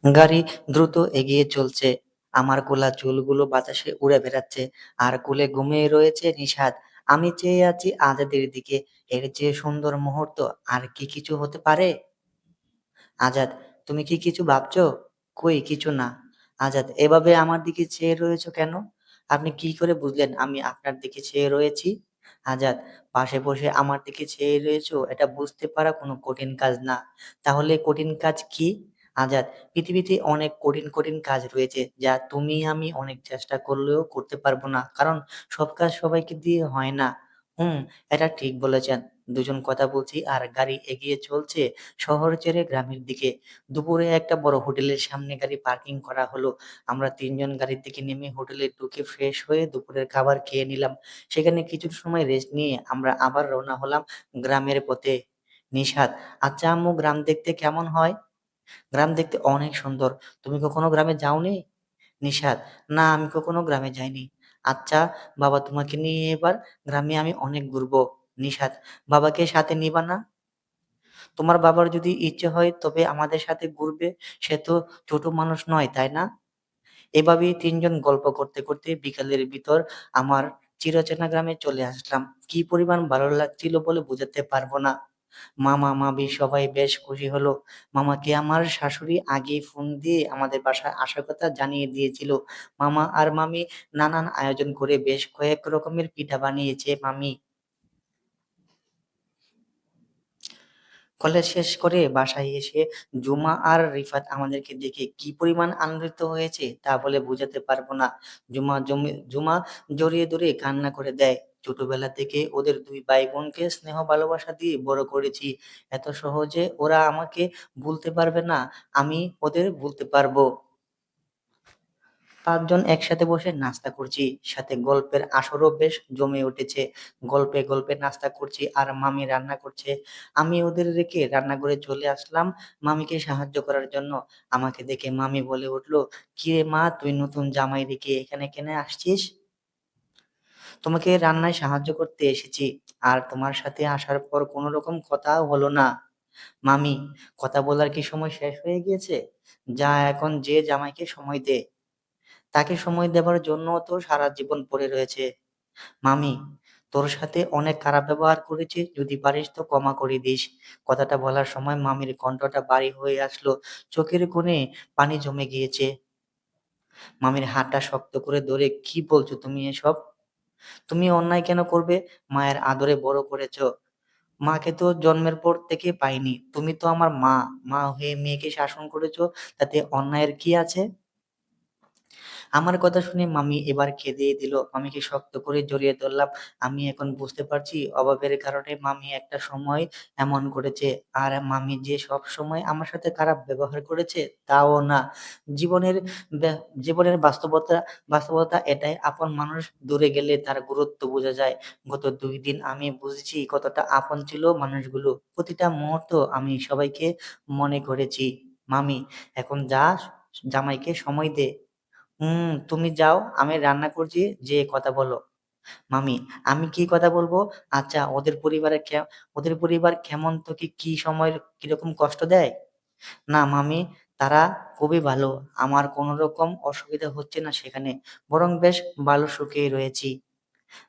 গাড়ি দ্রুত এগিয়ে চলছে। আমার গোলা চুলগুলো বাতাসে উড়ে বেড়াচ্ছে, আর কোলে ঘুমিয়ে রয়েছে নিশাদ। আমি চেয়ে আছি আজাদের দিকে। এর চেয়ে সুন্দর মুহূর্ত আর কি কিছু হতে পারে? আজাদ, তুমি কি কিছু ভাবছো? কই কিছু না। আজাদ, এভাবে আমার দিকে চেয়ে রয়েছো কেন? আপনি কি করে বুঝলেন আমি আপনার দিকে চেয়ে রয়েছি? আজাদ, পাশে বসে আমার দিকে চেয়ে রয়েছো, এটা বুঝতে পারা কোনো কঠিন কাজ না। তাহলে কঠিন কাজ কি? আজাদ, পৃথিবীতে অনেক কঠিন কঠিন কাজ রয়েছে যা তুমি আমি অনেক চেষ্টা করলেও করতে পারবো না, কারণ সব কাজ সবাইকে দিয়ে হয় না। হুম, এটা ঠিক বলেছেন। দুজন কথা বলছি আর গাড়ি এগিয়ে চলছে শহর ছেড়ে গ্রামের দিকে। দুপুরে একটা বড় হোটেলের সামনে গাড়ি পার্কিং করা হলো। আমরা তিনজন গাড়ি থেকে নেমে হোটেলে ঢুকে ফ্রেশ হয়ে দুপুরের খাবার খেয়ে নিলাম। সেখানে কিছু সময় রেস্ট নিয়ে আমরা আবার রওনা হলাম গ্রামের পথে। নিশাত, আচ্ছা আম্মু, গ্রাম দেখতে কেমন হয়? গ্রাম দেখতে অনেক সুন্দর। তুমি কখনো গ্রামে যাওনি? নিশাত, না, আমি কখনো গ্রামে যাইনি। আচ্ছা বাবা, তোমাকে নিয়ে এবার গ্রামে আমি অনেক ঘুরবো। নিশাত, বাবাকে সাথে নিবা না? তোমার বাবার যদি ইচ্ছে হয় তবে আমাদের সাথে ঘুরবে। সে তো ছোট মানুষ নয়, তাই না? এভাবেই তিনজন গল্প করতে করতে বিকালের ভিতর আমার চিরচেনা গ্রামে চলে আসলাম। কি পরিমাণ ভালো লাগছিল বলে বোঝাতে পারবো না। মামা মামি সবাই বেশ খুশি হলো। মামাকে আমার শাশুড়ি আগেই ফোন দিয়ে আমাদের বাসায় আসার কথা জানিয়ে দিয়েছিল। মামা আর মামি নানান আয়োজন করে বেশ কয়েক রকমের পিঠা বানিয়েছে মামি। কলেজ শেষ করে বাসায় এসে জুমা আর রিফাত আমাদেরকে দেখে কি পরিমাণ আনন্দিত হয়েছে তা বলে বোঝাতে পারবো না। জুমা জড়িয়ে ধরে কান্না করে দেয়। ছোটবেলা থেকে ওদের দুই ভাই বোনকে স্নেহ ভালোবাসা দিয়ে বড় করেছি। এত সহজে ওরা আমাকে ভুলতে পারবে না, আমি ওদের ভুলতে পারবো। পাঁচজন একসাথে বসে নাস্তা করছি, সাথে গল্পের আসরও বেশ জমে উঠেছে। গল্পে গল্পে নাস্তা করছি আর মামি রান্না করছে। আমি ওদের রেখে রান্নাঘরে চলে আসলাম মামিকে সাহায্য করার জন্য। আমাকে দেখে মামি বলে উঠলো, কিরে মা, তুই নতুন জামাই রেখে এখানে কেন আসছিস? তোমাকে রান্নায় সাহায্য করতে এসেছি। আর তোমার সাথে আসার পর কোনো রকম কথাও হলো না। মামি, কথা বলার কি সময় শেষ হয়ে গিয়েছে? যা, এখন যে জামাইকে সময় দে। তাকে সময় দেবার জন্য তো সারা জীবন পড়ে রয়েছে। মামি, তোর সাথে অনেক খারাপ ব্যবহার করেছি, যদি পারিস তো ক্ষমা করে দিস। কথাটা বলার সময় মামির কণ্ঠটা ভারী হয়ে আসলো। চোখের কোণে পানি জমে গিয়েছে। মামির হাতটা শক্ত করে ধরে, কি বলছো তুমি এসব? তুমি অন্যায় কেন করবে? মায়ের আদরে বড় করেছো। মাকে তো জন্মের পর থেকে পাইনি, তুমি তো আমার মা। মা হয়ে মেয়েকে শাসন করেছো, তাতে অন্যায়ের কি আছে? আমার কথা শুনে মামি এবার কেঁদেই দিল। মামিকে শক্ত করে জড়িয়ে ধরলাম। আমি এখন বুঝতে পারছি অভাবের কারণে মামি একটা সময় এমন করেছে। আর মামি যে সব সময় আমার সাথে খারাপ ব্যবহার করেছে তাও না। জীবনের জীবনের বাস্তবতা এটাই, আপন মানুষ দূরে গেলে তার গুরুত্ব বোঝা যায়। গত ২ দিন আমি বুঝেছি কতটা আপন ছিল মানুষগুলো। প্রতিটা মুহূর্ত আমি সবাইকে মনে করেছি। মামি, এখন যা, জামাইকে সময় দে। তুমি যাও, আমি রান্না করছি, যেয়ে কথা বলো। মামি, আমি কি কথা বলবো? আচ্ছা, ওদের পরিবার কেমন, তোকে কি সময় কিরকম কষ্ট দেয়? না মামি, তারা খুবই ভালো। আমার কোনো রকম অসুবিধা হচ্ছে না সেখানে, বরং বেশ ভালো সুখেই রয়েছি।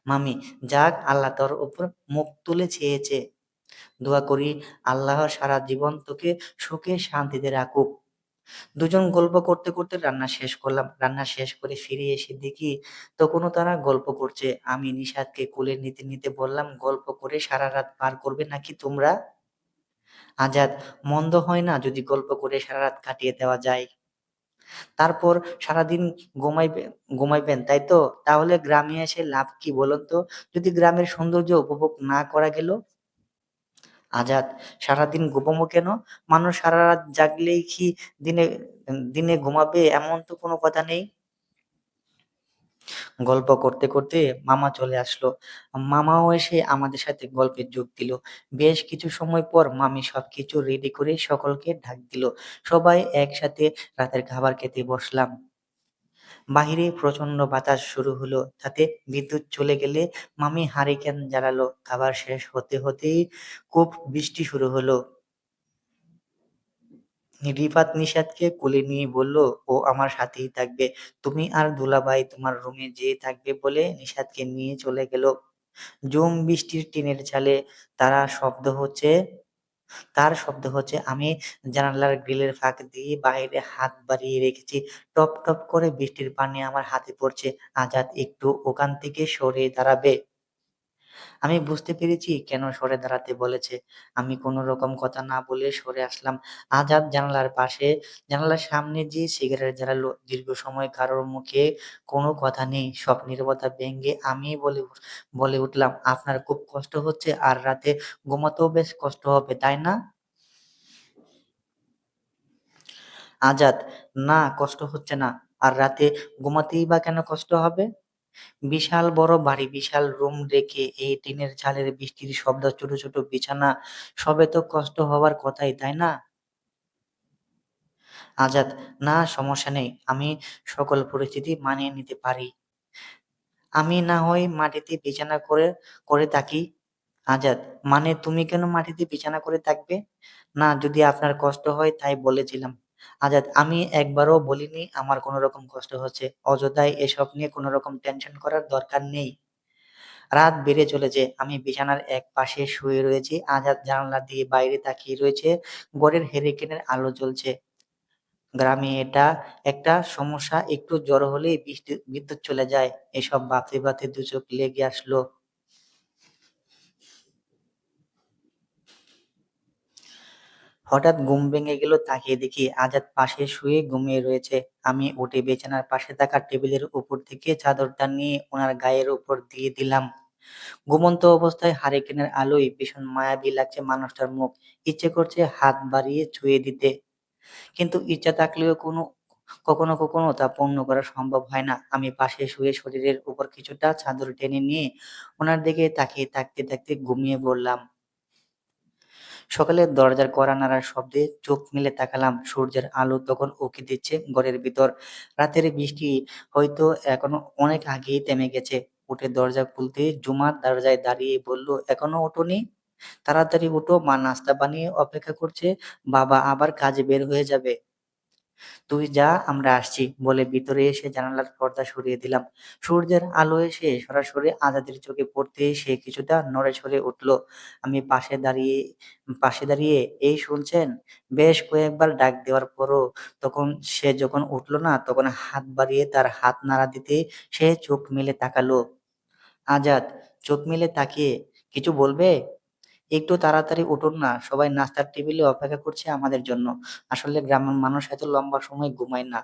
মামি, যাক, আল্লাহ তোর উপর মুখ তুলে চেয়েছে। দোয়া করি আল্লাহ সারা জীবন তোকে সুখে শান্তিতে রাখুক। দুজন গল্প করতে করতে রান্না শেষ করলাম। রান্না শেষ করে ফিরে এসে দেখি তখনও তারা গল্প করছে। আমি নিশাদকে কোলে নিতে নিতে বললাম, গল্প করে সারা রাত পার করবে নাকি তোমরা? আজাদ, মন্দ হয় না যদি গল্প করে সারা রাত কাটিয়ে দেওয়া যায়। তারপর সারাদিন ঘুমাইবে ঘুমাইবেন, তাই তো? তাহলে গ্রামে এসে লাভ কি বলুন তো, যদি গ্রামের সৌন্দর্য উপভোগ না করা গেল? আজাদ, সারাদিন ঘুমাবো কেন? মানুষ সারা রাত জাগলেই কি দিনে দিনে ঘুমাবে এমন তো কোনো কথা নেই। গল্প করতে করতে মামা চলে আসলো। মামাও এসে আমাদের সাথে গল্পে যোগ দিল। বেশ কিছু সময় পর মামি সবকিছু রেডি করে সকলকে ডাক দিল। সবাই একসাথে রাতের খাবার খেতে বসলাম। বাহিরে প্রচন্ড বাতাস শুরু হলো, তাতে বিদ্যুৎ চলে গেলে মামি হারিকেন জ্বালালো। খাবার শেষ হতে হতেই খুব বৃষ্টি শুরু হলো। রিফাত নিশাদকে কোলে নিয়ে বলল, ও আমার সাথেই থাকবে। তুমি আর দুলাভাই তোমার রুমে যেয়ে থাকবে বলে নিশাদকে নিয়ে চলে গেল। ঝুম বৃষ্টির টিনের চালে তারা শব্দ হচ্ছে তার শব্দ হচ্ছে। আমি জানালার গ্রিলের ফাঁক দিয়ে বাইরে হাত বাড়িয়ে রেখেছি। টপ টপ করে বৃষ্টির পানি আমার হাতে পড়ছে। আজাদ একটু ওখান থেকে সরে দাঁড়াবে। আমি বুঝতে পেরেছি কেন সরে দাঁড়াতে বলেছে। আমি কোনো রকম কথা না বলে সরে আসলাম। আজাদ জানালার সামনে যেয়ে সিগারেট জ্বালালো। দীর্ঘ সময় কারোর মুখে কোনো কথা নেই। সব নীরবতা ভেঙে আমি বলে উঠলাম, আপনার খুব কষ্ট হচ্ছে আর রাতে ঘুমাতেও বেশ কষ্ট হবে, তাই না? আজাদ: না, কষ্ট হচ্ছে না। আর রাতে ঘুমাতেই বা কেন কষ্ট হবে? বিশাল বড় বাড়ি, বিশাল রুম রেখে এই টিনের চালের বৃষ্টির শব্দ, ছোট ছোট বিছানা, সবে তো কষ্ট হওয়ার কথাই, তাই না? আজাদ: না, সমস্যা নেই। আমি সকল পরিস্থিতি মানিয়ে নিতে পারি। আমি না হয় মাটিতে বিছানা করে করে থাকি। আজাদ: মানে তুমি কেন মাটিতে বিছানা করে থাকবে? না, যদি আপনার কষ্ট হয় তাই বলেছিলাম। আজাদ: আমি একবারও বলিনি আমার কোনো রকম কষ্ট হচ্ছে। অযথাই এসব নিয়ে কোনো রকম টেনশন করার দরকার নেই। রাত বেড়ে চলেছে। আমি বিছানার এক পাশে শুয়ে রয়েছি। আজাদ জানালা দিয়ে বাইরে তাকিয়ে রয়েছে। ঘরের হেরিকেনের আলো জ্বলছে। গ্রামে এটা একটা সমস্যা, একটু জ্বর হলেই বিদ্যুৎ চলে যায়। এসব ভাবতে ভাবতে দু চোখ লেগে আসলো। হঠাৎ ঘুম ভেঙে গেল। তাকিয়ে দেখি আজাদ পাশে শুয়ে ঘুমিয়ে রয়েছে। আমি উঠে বিছানার পাশে থাকা টেবিলের উপর থেকে চাদরটা নিয়ে ওনার গায়ের উপর দিয়ে দিলাম। ঘুমন্ত অবস্থায় হারিকেনের আলোয় ভীষণ মায়াবী লাগছে মানুষটার মুখ। ইচ্ছে করছে হাত বাড়িয়ে ছুঁয়ে দিতে। কিন্তু ইচ্ছা থাকলেও কখনো কখনো তা পূর্ণ করা সম্ভব হয় না। আমি পাশে শুয়ে শরীরের উপর কিছুটা চাদর টেনে নিয়ে ওনার দিকে তাকিয়ে থাকতে থাকতে ঘুমিয়ে পড়লাম। সকালে দরজার কড়া নাড়ার শব্দে চোখ মেলে তাকালাম। সূর্যের আলো তখন উঁকি দিচ্ছে ঘরের ভিতর। রাতের বৃষ্টি হয়তো এখনো অনেক আগেই থেমে গেছে। উঠে দরজা খুলতে জুমা দরজায় দাঁড়িয়ে বলল, এখনো ওঠোনি? তাড়াতাড়ি উঠো, মা নাস্তা বানিয়ে অপেক্ষা করছে। বাবা আবার কাজে বের হয়ে যাবে। তুই যা, আমরা আসছি বলে ভিতরে এসে জানালার পর্দা সরিয়ে দিলাম। সূর্যের আলো এসে সরাসরি আজাদের চোখে পড়তেই সে কিছুটা নড়েচড়ে উঠল। আমি পাশে দাঁড়িয়ে, এই শুনছেন? বেশ কয়েকবার ডাক দেওয়ার পরও সে যখন উঠল না, তখন হাত বাড়িয়ে তার হাত নাড়া দিতে সে চোখ মেলে তাকালো। আজাদ চোখ মেলে তাকিয়ে, কিছু বলবে? একটু তাড়াতাড়ি উঠুন না, সবাই নাস্তার টেবিলে অপেক্ষা করছে আমাদের জন্য। আসলে গ্রামের মানুষ এত লম্বা সময় ঘুমায় না।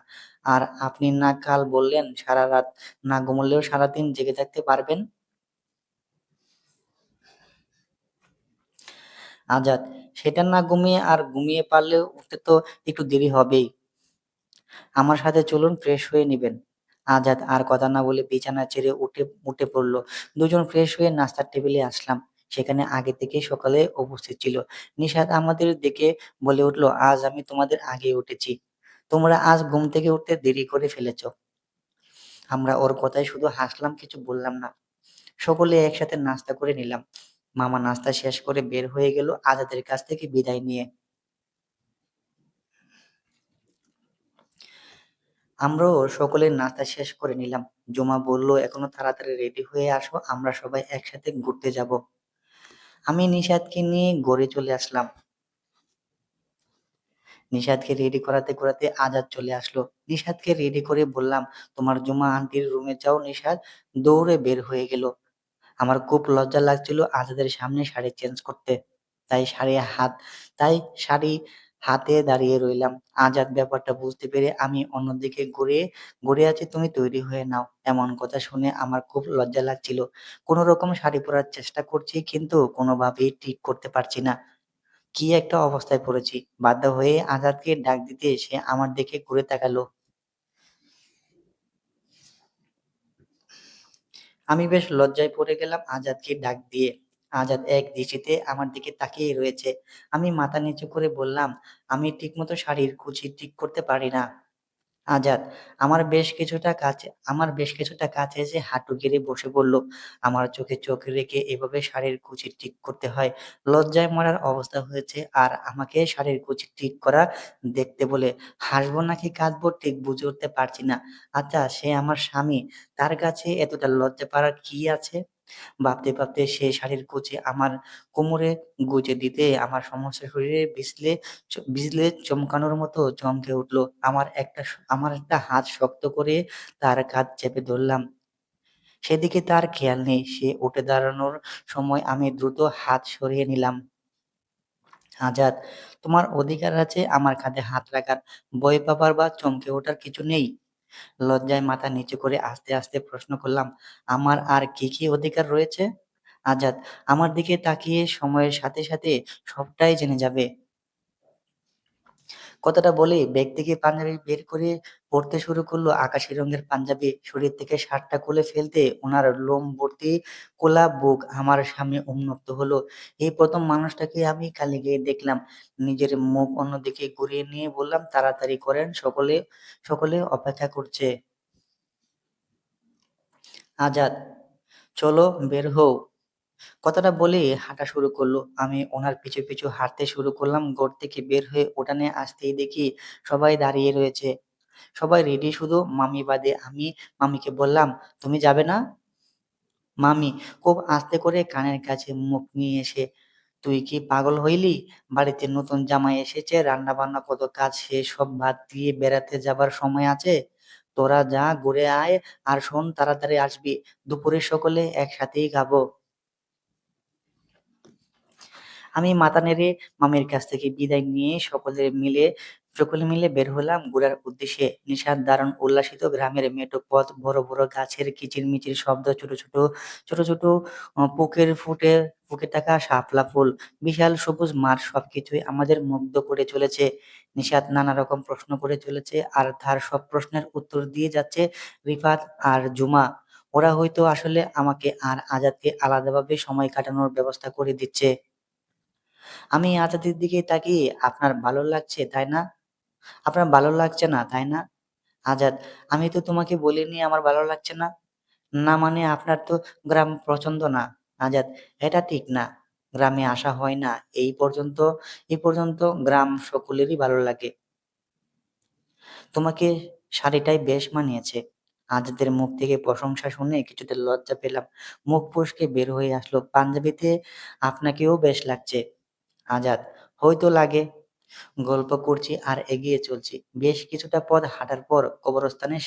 আর আপনি না কাল বললেন সারা রাত না ঘুমোলেও সারাদিন জেগে থাকতে পারবেন। আজাদ: সেটা না ঘুমিয়ে আর ঘুমিয়ে পারলেও উঠতে তো একটু দেরি হবেই। আমার সাথে চলুন, ফ্রেশ হয়ে নিবেন। আজাদ আর কথা না বলে বিছানা ছেড়ে উঠে পড়ল। দুজন ফ্রেশ হয়ে নাস্তার টেবিলে আসলাম। সেখানে আগে থেকেই সকালে উপস্থিত ছিল। নিশাত আমাদের দেখে বলে উঠল, আজ আমি তোমাদের আগে উঠেছি। তোমরা আজ ঘুম থেকে উঠতে দেরি করে ফেলেছ। আমরা ওর কথায় শুধু হাসলাম, কিছু বললাম না। সকলে একসাথে নাস্তা করে নিলাম। মামা নাস্তা শেষ করে বের হয়ে গেল আজাদের কাছ থেকে বিদায় নিয়ে। আমরাও সকলে নাস্তা শেষ করে নিলাম। জুমা বলল, এখনো তাড়াতাড়ি রেডি হয়ে আসো, আমরা সবাই একসাথে ঘুরতে যাব। আমি নিশাদকে নিয়ে ঘরে চলে আসলাম। নিশাদকে রেডি করাতে করাতে আজাদ চলে আসলো। নিশাদকে রেডি করে বললাম, তোমার জুমা আন্টির রুমে যাও। নিশাদ দৌড়ে বের হয়ে গেল। আমার খুব লজ্জা লাগছিল আজাদের সামনে শাড়ি চেঞ্জ করতে। তাই শাড়ি হাত তাই শাড়ি হাতে দাঁড়িয়ে রইলাম। আজাদ ব্যাপারটা বুঝতে পেরে আমি অন্যদিকে ঘুরে আছি, তুমি তৈরি হয়ে নাও। এমন কথা শুনে আমার খুব লজ্জা লাগছিল। কোনো রকম শাড়ি পরার চেষ্টা করছি, কিন্তু কোনোভাবেই ঠিক করতে পারছি না। কি একটা অবস্থায় পড়েছি। বাধ্য হয়ে আজাদকে ডাক দিতে সে আমার দিকে ঘুরে তাকালো। আমি বেশ লজ্জায় পড়ে গেলাম আজাদকে ডাক দিয়ে। আজাদ এক দৃষ্টিতে আমার দিকে তাকিয়েই রয়েছে। আমি মাথা নিচু করে বললাম, আমি ঠিকমতো শাড়ির কুঁচি ঠিক করতে পারি না। আজাদ আমার বেশ কিছুটা কাছে এসে হাঁটু গেড়ে বসে পড়ল। আমার চোখে চোখ রেখে এভাবে শাড়ির কুচি ঠিক করতে হয়। লজ্জায় মরার অবস্থা হয়েছে আর আমাকে শাড়ির কুচি ঠিক করা দেখতে বলে হাসবো নাকি কাঁদবো ঠিক বুঝে উঠতে পারছি না। আচ্ছা, সে আমার স্বামী, তার কাছে এতটা লজ্জা পাওয়ার কি আছে? ভাবতে ভাবতে সে শাড়ির কুচি আমার কোমরে গুজে দিতে আমার সমস্ত শরীরে বিজলে চমকানোর মতো চমকে উঠলো। আমার একটা হাত শক্ত করে তার কাঁধ চেপে ধরলাম। সেদিকে তার খেয়াল নেই। সে উঠে দাঁড়ানোর সময় আমি দ্রুত হাত সরিয়ে নিলাম। আজাদ, তোমার অধিকার আছে আমার কাঁধে হাত রাখার। ভয় পাবার বা চমকে ওঠার কিছু নেই। লজ্জায় মাথা নিচু করে আস্তে আস্তে প্রশ্ন করলাম, আমার আর কি কি অধিকার রয়েছে? আজাদ আমার দিকে তাকিয়ে সময়ের সাথে সাথে সবটাই জেনে যাবে। কথাটা বলে ব্যাগ থেকে পাঞ্জাবি বের করে পরতে শুরু করলো। আকাশি রঙের পাঞ্জাবি। শরীর থেকে শার্টটা খুলে ফেলতে ওনার লোম ভর্তি কোলা বুক আমার সামনে উন্মুক্ত হলো। এই প্রথম মানুষটাকে আমি খালি গিয়ে দেখলাম। নিজের মুখ অন্যদিকে ঘুরিয়ে নিয়ে বললাম, তাড়াতাড়ি করেন, সকলে সকলে অপেক্ষা করছে। আজাদ, চলো, বের হও। কথাটা বলেই হাঁটা শুরু করলো। আমি ওনার পিছু পিছু হাঁটতে শুরু করলাম। ঘর থেকে বের হয়ে উঠানে আসতেই দেখি সবাই দাঁড়িয়ে রয়েছে। সবাই রেডি, শুধু মামি বাদে। আমি মামিকে বললাম, তুমি যাবে না? মামি খুব আস্তে করে কানের কাছে মুখ নিয়ে এসে, তুই কি পাগল হইলি? বাড়িতে নতুন জামাই এসেছে, রান্না বান্না কত কাজ, সে সব বাদ দিয়ে বেড়াতে যাবার সময় আছে? তোরা যা, ঘুরে আয়। আর শোন, তাড়াতাড়ি আসবি, দুপুরে সকলে একসাথেই খাবো। আমি মাথা নেড়ে মামির কাছ থেকে বিদায় নিয়ে সকলে মিলে বের হলাম ঘোরার উদ্দেশ্যে। নিশাত দারুণ উল্লাসিত। গ্রামের মেঠো পথ, বড় বড় গাছের কিচিরমিচির শব্দ, ছোট ছোট পুকে থাকা শাপলা ফুল, বিশাল সবুজ মাঠ, সবকিছুই আমাদের মুগ্ধ করে চলেছে। নিশাত নানা রকম প্রশ্ন করে চলেছে আর তার সব প্রশ্নের উত্তর দিয়ে যাচ্ছে রিফাত আর জুমা। ওরা হয়তো আসলে আমাকে আর আজাদকে আলাদাভাবে সময় কাটানোর ব্যবস্থা করে দিচ্ছে। আমি আজাদের দিকে তাকিয়ে, আপনার ভালো লাগছে তাই না? আপনার ভালো লাগছে না তাই না? আজাদ, আমি তো তোমাকে বলিনি আমার ভালো লাগছে না। না মানে আপনার তো গ্রাম পছন্দ না। আজাদ, এটা ঠিক না। গ্রামে আসা হয় না এই পর্যন্ত গ্রাম সকলেরই ভালো লাগে। তোমাকে শাড়িটাই বেশ মানিয়েছে। আজাদের মুখ থেকে প্রশংসা শুনে কিছুটা লজ্জা পেলাম। মুখ ফসকে বের হয়ে আসলো, পাঞ্জাবিতে আপনাকেও বেশ লাগছে। আজাদ, হয়তো লাগে। গল্প করছি আর এগিয়ে চলছি। বেশ কিছুটা পথ হাঁটার পর কবরস্থানের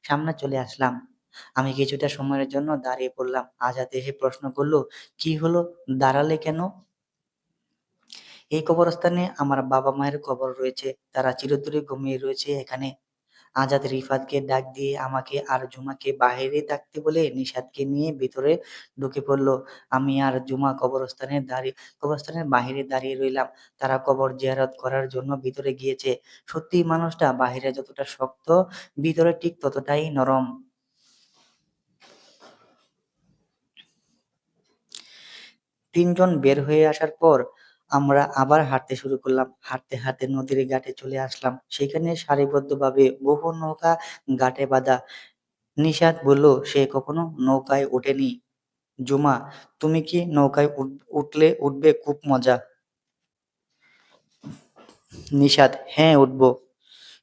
সামনে চলে আসলাম। আমি কিছুটা সময়ের জন্য দাঁড়িয়ে পড়লাম। আজাদ এসে প্রশ্ন করলো, কি হলো, দাঁড়ালে কেন? এই কবরস্থানে আমার বাবা মায়ের কবর রয়েছে, তারা চিরতরে ঘুমিয়ে রয়েছে এখানে। আজাদ রিফাতকে ডাক দিয়ে আমাকে আর জুমাকে বাইরে থাকতে বলে নিশাদকে নিয়ে ভিতরে ঢুকে পড়ল। আমি আর জুমা কবরস্থানের বাহিরে দাঁড়িয়ে রইলাম। তারা কবর জিয়ারত করার জন্য ভিতরে গিয়েছে। সত্যি মানুষটা বাহিরে যতটা শক্ত, ভিতরে ঠিক ততটাই নরম। তিনজন বের হয়ে আসার পর আমরা আবার হাঁটতে শুরু করলাম। হাঁটতে হাঁটতে নদীর ঘাটে চলে আসলাম। সেখানে সারিবদ্ধভাবে বহু নৌকা ঘাটে বাঁধা। নিশাত বলল, সে কখনো নৌকায় ওঠেনি। জুমা, তুমি কি নৌকায় উঠবে, খুব মজা। নিশাত, হ্যাঁ, উঠবো।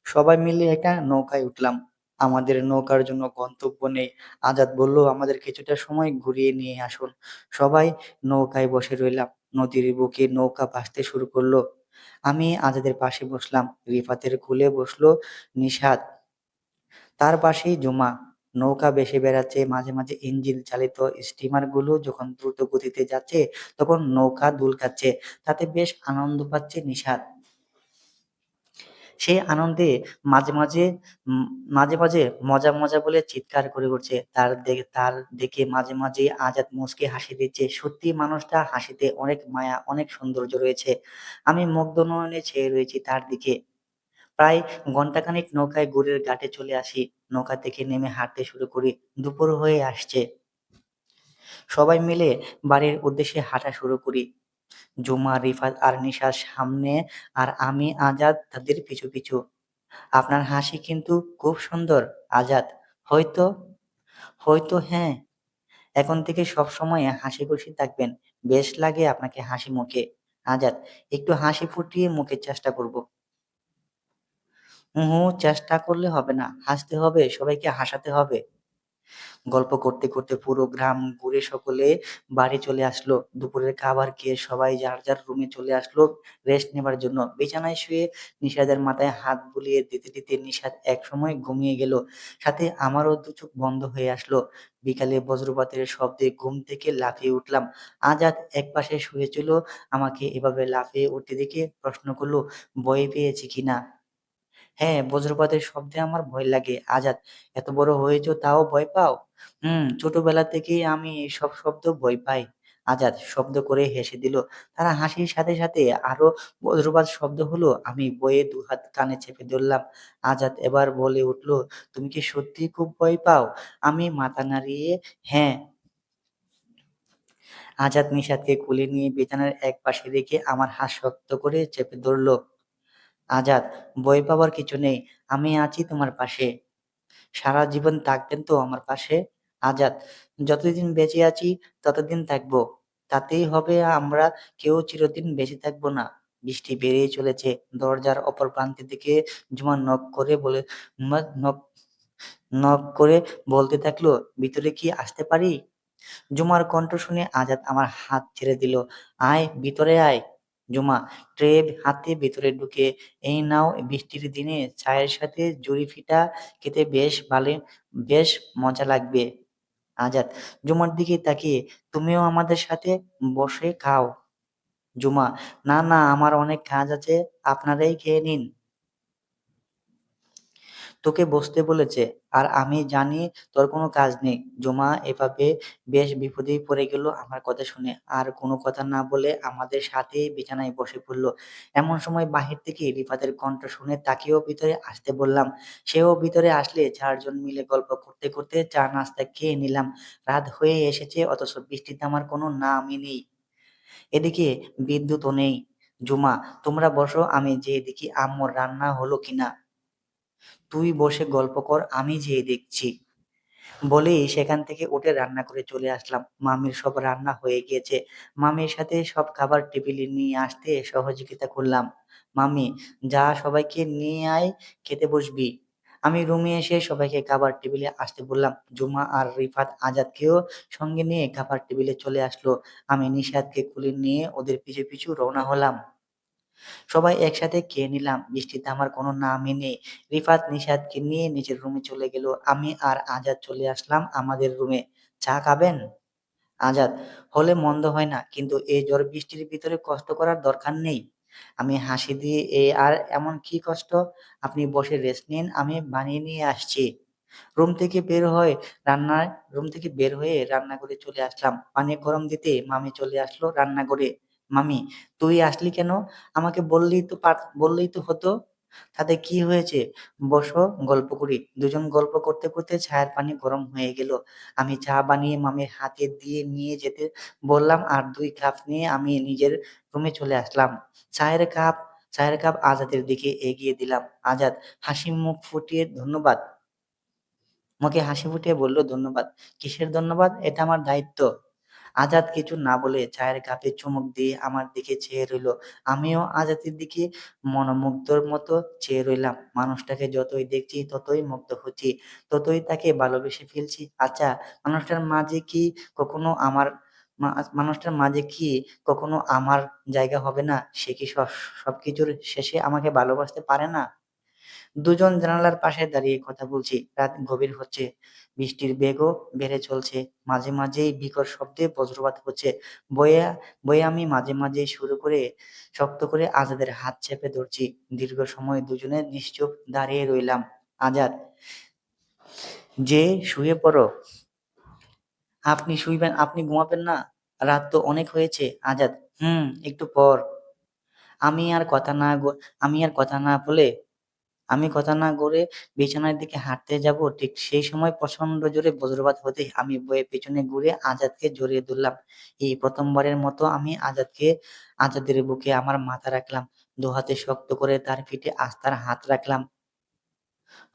সবাই মিলে একটা নৌকায় উঠলাম। আমাদের নৌকার জন্য গন্তব্য নেই। আজাদ বলল, আমাদের কিছুটা সময় ঘুরিয়ে নিয়ে আসুন। সবাই নৌকায় বসে রইলাম। নদীর বুকে নৌকা ভাসতে শুরু করলো। আমি আজাদের পাশে বসলাম। রিফাতের কোলে বসলো নিশাত। তার পাশেই জুমা। নৌকা ভেসে বেড়াচ্ছে। মাঝে মাঝে ইঞ্জিন চালিত স্টিমার গুলো যখন দ্রুত গতিতে যাচ্ছে, তখন নৌকা দুলকাচ্ছে। তাতে বেশ আনন্দ পাচ্ছে নিশাত। সে আনন্দে মাঝে মাঝে উম মাঝে মাঝে মজা মজা বলে চিৎকার করে উঠছে। তার দেখে মাঝে মাঝে আজাদ মুচকি হাসি দিচ্ছে। সত্যি মানুষটা হাসিতে অনেক মায়া, অনেক সৌন্দর্য রয়েছে। আমি মুগ্ধ নয়নে চেয়ে রয়েছি তার দিকে। প্রায় ঘন্টাখানেক নৌকায় ঘুরে ঘাটে চলে আসি। নৌকা থেকে নেমে হাঁটতে শুরু করি। দুপুর হয়ে আসছে। সবাই মিলে বাড়ির উদ্দেশ্যে হাঁটা শুরু করি। জুমা, রিফাত আর নিশার সামনে আর আমি আজাদ তাদের পিছু পিছু। আপনার হাসি কিন্তু খুব সুন্দর, আজাদ। হয়তো, হয়তো হ্যাঁ। এখন থেকে সবসময় হাসিখুশি থাকবেন। বেশ লাগে আপনাকে হাসি মুখে। আজাদ, একটু হাসি ফুটিয়ে মুখের চেষ্টা করব। হুঁ, চেষ্টা করলে হবে না। হাসতে হবে, সবাইকে হাসাতে হবে। গল্প করতে করতে পুরো গ্রাম ঘুরে সকলে বাড়ি চলে আসলো। দুপুরের খাবার খেয়ে সবাই যার যার রুমে চলে আসলো রেস্ট নেবার জন্য। বিছানায় শুয়ে নিশাদের মাথায় হাত বুলিয়ে দিতে দিতে নিশাদ একসময় ঘুমিয়ে গেল। সাথে আমারও দু চোখ বন্ধ হয়ে আসলো। বিকালে বজ্রপাতের শব্দে ঘুম থেকে লাফিয়ে উঠলাম। আজাদ একপাশে শুয়েছিল। আমাকে এভাবে লাফিয়ে উঠতে দেখে প্রশ্ন করলো, ভয় পেয়েছি কিনা। হ্যাঁ, বজ্রপাতের শব্দে আমার ভয় লাগে। আজাদ, এত বড় হয়েছো তাও ভয় পাও? ছোটবেলা থেকেই আমি এসব শব্দ ভয় পাই। আজাদ শব্দ করে হেসে দিল। তারা হাসির সাথে সাথে আরো বজ্রপাত শব্দ হলো। আমি ভয়ে দুহাত কানে চেপে ধরলাম। আজাদ এবার বলে উঠল, তুমি কি সত্যিই খুব ভয় পাও? আমি মাথা নাড়িয়ে হ্যাঁ। আজাদ নিশাদকে কোলে নিয়ে বিছানার এক পাশে রেখে আমার হাত শক্ত করে চেপে ধরল। আজাদ, ভয় পাওয়ার কিছু নেই। আমি আছি তোমার পাশে। সারা জীবন থাকবেন তো আমার পাশে? আজাদ, যতদিন বেঁচে আছি ততদিন থাকবো। তাতেই হবে, আমরা কেউ চিরদিন বেঁচে থাকবো না। বৃষ্টি বেড়েই চলেছে। দরজার অপর প্রান্তে থেকে ঝুমা নক নক করে বলতে থাকলো, ভিতরে কি আসতে পারি? ঝুমার কণ্ঠ শুনে আজাদ আমার হাত ছেড়ে দিল। আয়, ভিতরে আয়। ঝুমা ট্রে হাতে ভিতরে ঢুকে, এই নাও, বৃষ্টির দিনে চায়ের সাথে জুড়ি ফিটা খেতে বেশ মজা লাগবে। আজাদ ঝুমার দিকে তাকিয়ে, তুমিও আমাদের সাথে বসে খাও। ঝুমা, না না, আমার অনেক কাজ আছে, আপনারাই খেয়ে নিন। তোকে বসতে বলেছে, আর আমি জানি তোর কোনো কাজ নেই। জুমা এভাবে বেশ বিপদেই পড়ে গেল আমার কথা শুনে। আর কোনো কথা না বলে আমাদের সাথেই বিছানায় বসে পড়ল। এমন সময় বাহির থেকে রিফাতের কণ্ঠ শুনে তাকেও ভিতরে আসতে বললাম। সেও ভিতরে আসলে চারজন মিলে গল্প করতে করতে চা নাস্তা খেয়ে নিলাম। রাত হয়ে এসেছে, অথচ বৃষ্টি থামার কোনো নামই নেই। এদিকে বিদ্যুৎও নেই। জুমা, তোমরা বসো, আমি যেয়ে দেখি আম্মুর রান্না হলো কিনা। তুই বসে গল্প কর, আমি যেয়ে দেখছি। বলেই সেখান থেকে উঠে রান্না করে চলে আসলাম। মামির সব রান্না হয়ে গিয়েছে। মামির সাথে সব খাবার টেবিলে নিয়ে আসতে সহযোগিতা করলাম। মামি, যা, সবাইকে নিয়ে আয়, খেতে বসবি। আমি রুমে এসে সবাইকে খাবার টেবিলে আসতে বললাম। জুমা আর রিফাত আজাদকেও সঙ্গে নিয়ে খাবার টেবিলে চলে আসলো। আমি নিশাদকে কোলে নিয়ে ওদের পিছু পিছু রওনা হলাম। সবাই একসাথে খেয়ে নিলাম। বৃষ্টি থামার কোনো নামই নেই। রিফাত নিশাদকে নিয়ে নিজের রুমে চলে গেল। আমি আর আজাদ চলে আসলাম আমাদের রুমে। চা খাবেন? আজাদ, হলে মন্দ হয় না, কিন্তু এই ঝড় বৃষ্টির ভিতরে কষ্ট করার দরকার নেই। আমি হাসি দিয়ে, এ আর এমন কি কষ্ট? আপনি বসে রেস্ট নিন, আমি বানিয়ে নিয়ে আসছি। রুম থেকে বের হয়ে রান্নায় রুম থেকে বের হয়ে রান্নাঘরে চলে আসলাম। পানি গরম দিতে মামি চলে আসলো রান্নাঘরে। মামি, তুই আসলি কেন? আমাকে বললেই তো হতো। তাতে কি হয়েছে? বসো, গল্প করি। দুজন গল্প করতে করতে চায়ের পানি গরম হয়ে গেল। আমি চা বানিয়ে মামির হাতে দিয়ে নিয়ে যেতে বললাম, আর 2 কাপ নিয়ে আমি নিজের রুমে চলে আসলাম। চায়ের কাপ চায়ের কাপ আজাদের দিকে এগিয়ে দিলাম। আজাদ হাসি মুখ ফুটিয়ে ধন্যবাদ আমাকে হাসি ফুটিয়ে বলল, ধন্যবাদ? কিসের ধন্যবাদ? এটা আমার দায়িত্ব। আজাদ কিছু না বলে চায়ের কাপে চুমুক দিয়ে আমার দিকে চেয়ে রইল। আমিও আজাদের দিকে মনোমুগ্ধর মতো চেয়ে রইলাম। মানুষটাকে যতই দেখছি ততই মুগ্ধ হচ্ছি, ততই তাকে ভালোবেসে ফেলছি। আচ্ছা, মানুষটার মাঝে কি কখনো আমার মানুষটার মাঝে কি কখনো আমার জায়গা হবে না? সে কি সবকিছুর শেষে আমাকে ভালোবাসতে পারে না? দুজন জানালার পাশে দাঁড়িয়ে কথা বলছি। রাত গভীর হচ্ছে। বৃষ্টির বেগও বেড়ে চলছে। মাঝে মাঝেই বিকট শব্দে বজ্রপাত হচ্ছে। বয়ে বয়ে আমি মাঝে মাঝেই শক্ত করে আজাদের হাত চেপে ধরছি। দীর্ঘ সময় দুজনে নিশ্চুপ দাঁড়িয়ে রইলাম। আজাদ, যে শুয়ে পড়ো। আপনি শুইবেন? আপনি ঘুমাবেন না? রাত তো অনেক হয়েছে। আজাদ, একটু পর। আমি আর কথা না গ- আমি আর কথা না বলে আমি কথা না গড়ে বিছানার দিকে হাঁটতে যাব, ঠিক সেই সময় প্রচন্ড জোরে বজ্রপাত হতেই আমি বইয়ে পেছনে ঘুরে আজাদকে জড়িয়ে ধরলাম। এই প্রথমবারের মতো আমি আজাদের বুকে আমার মাথা রাখলাম। দু হাতে শক্ত করে তার পিঠে আস্তার হাত রাখলাম।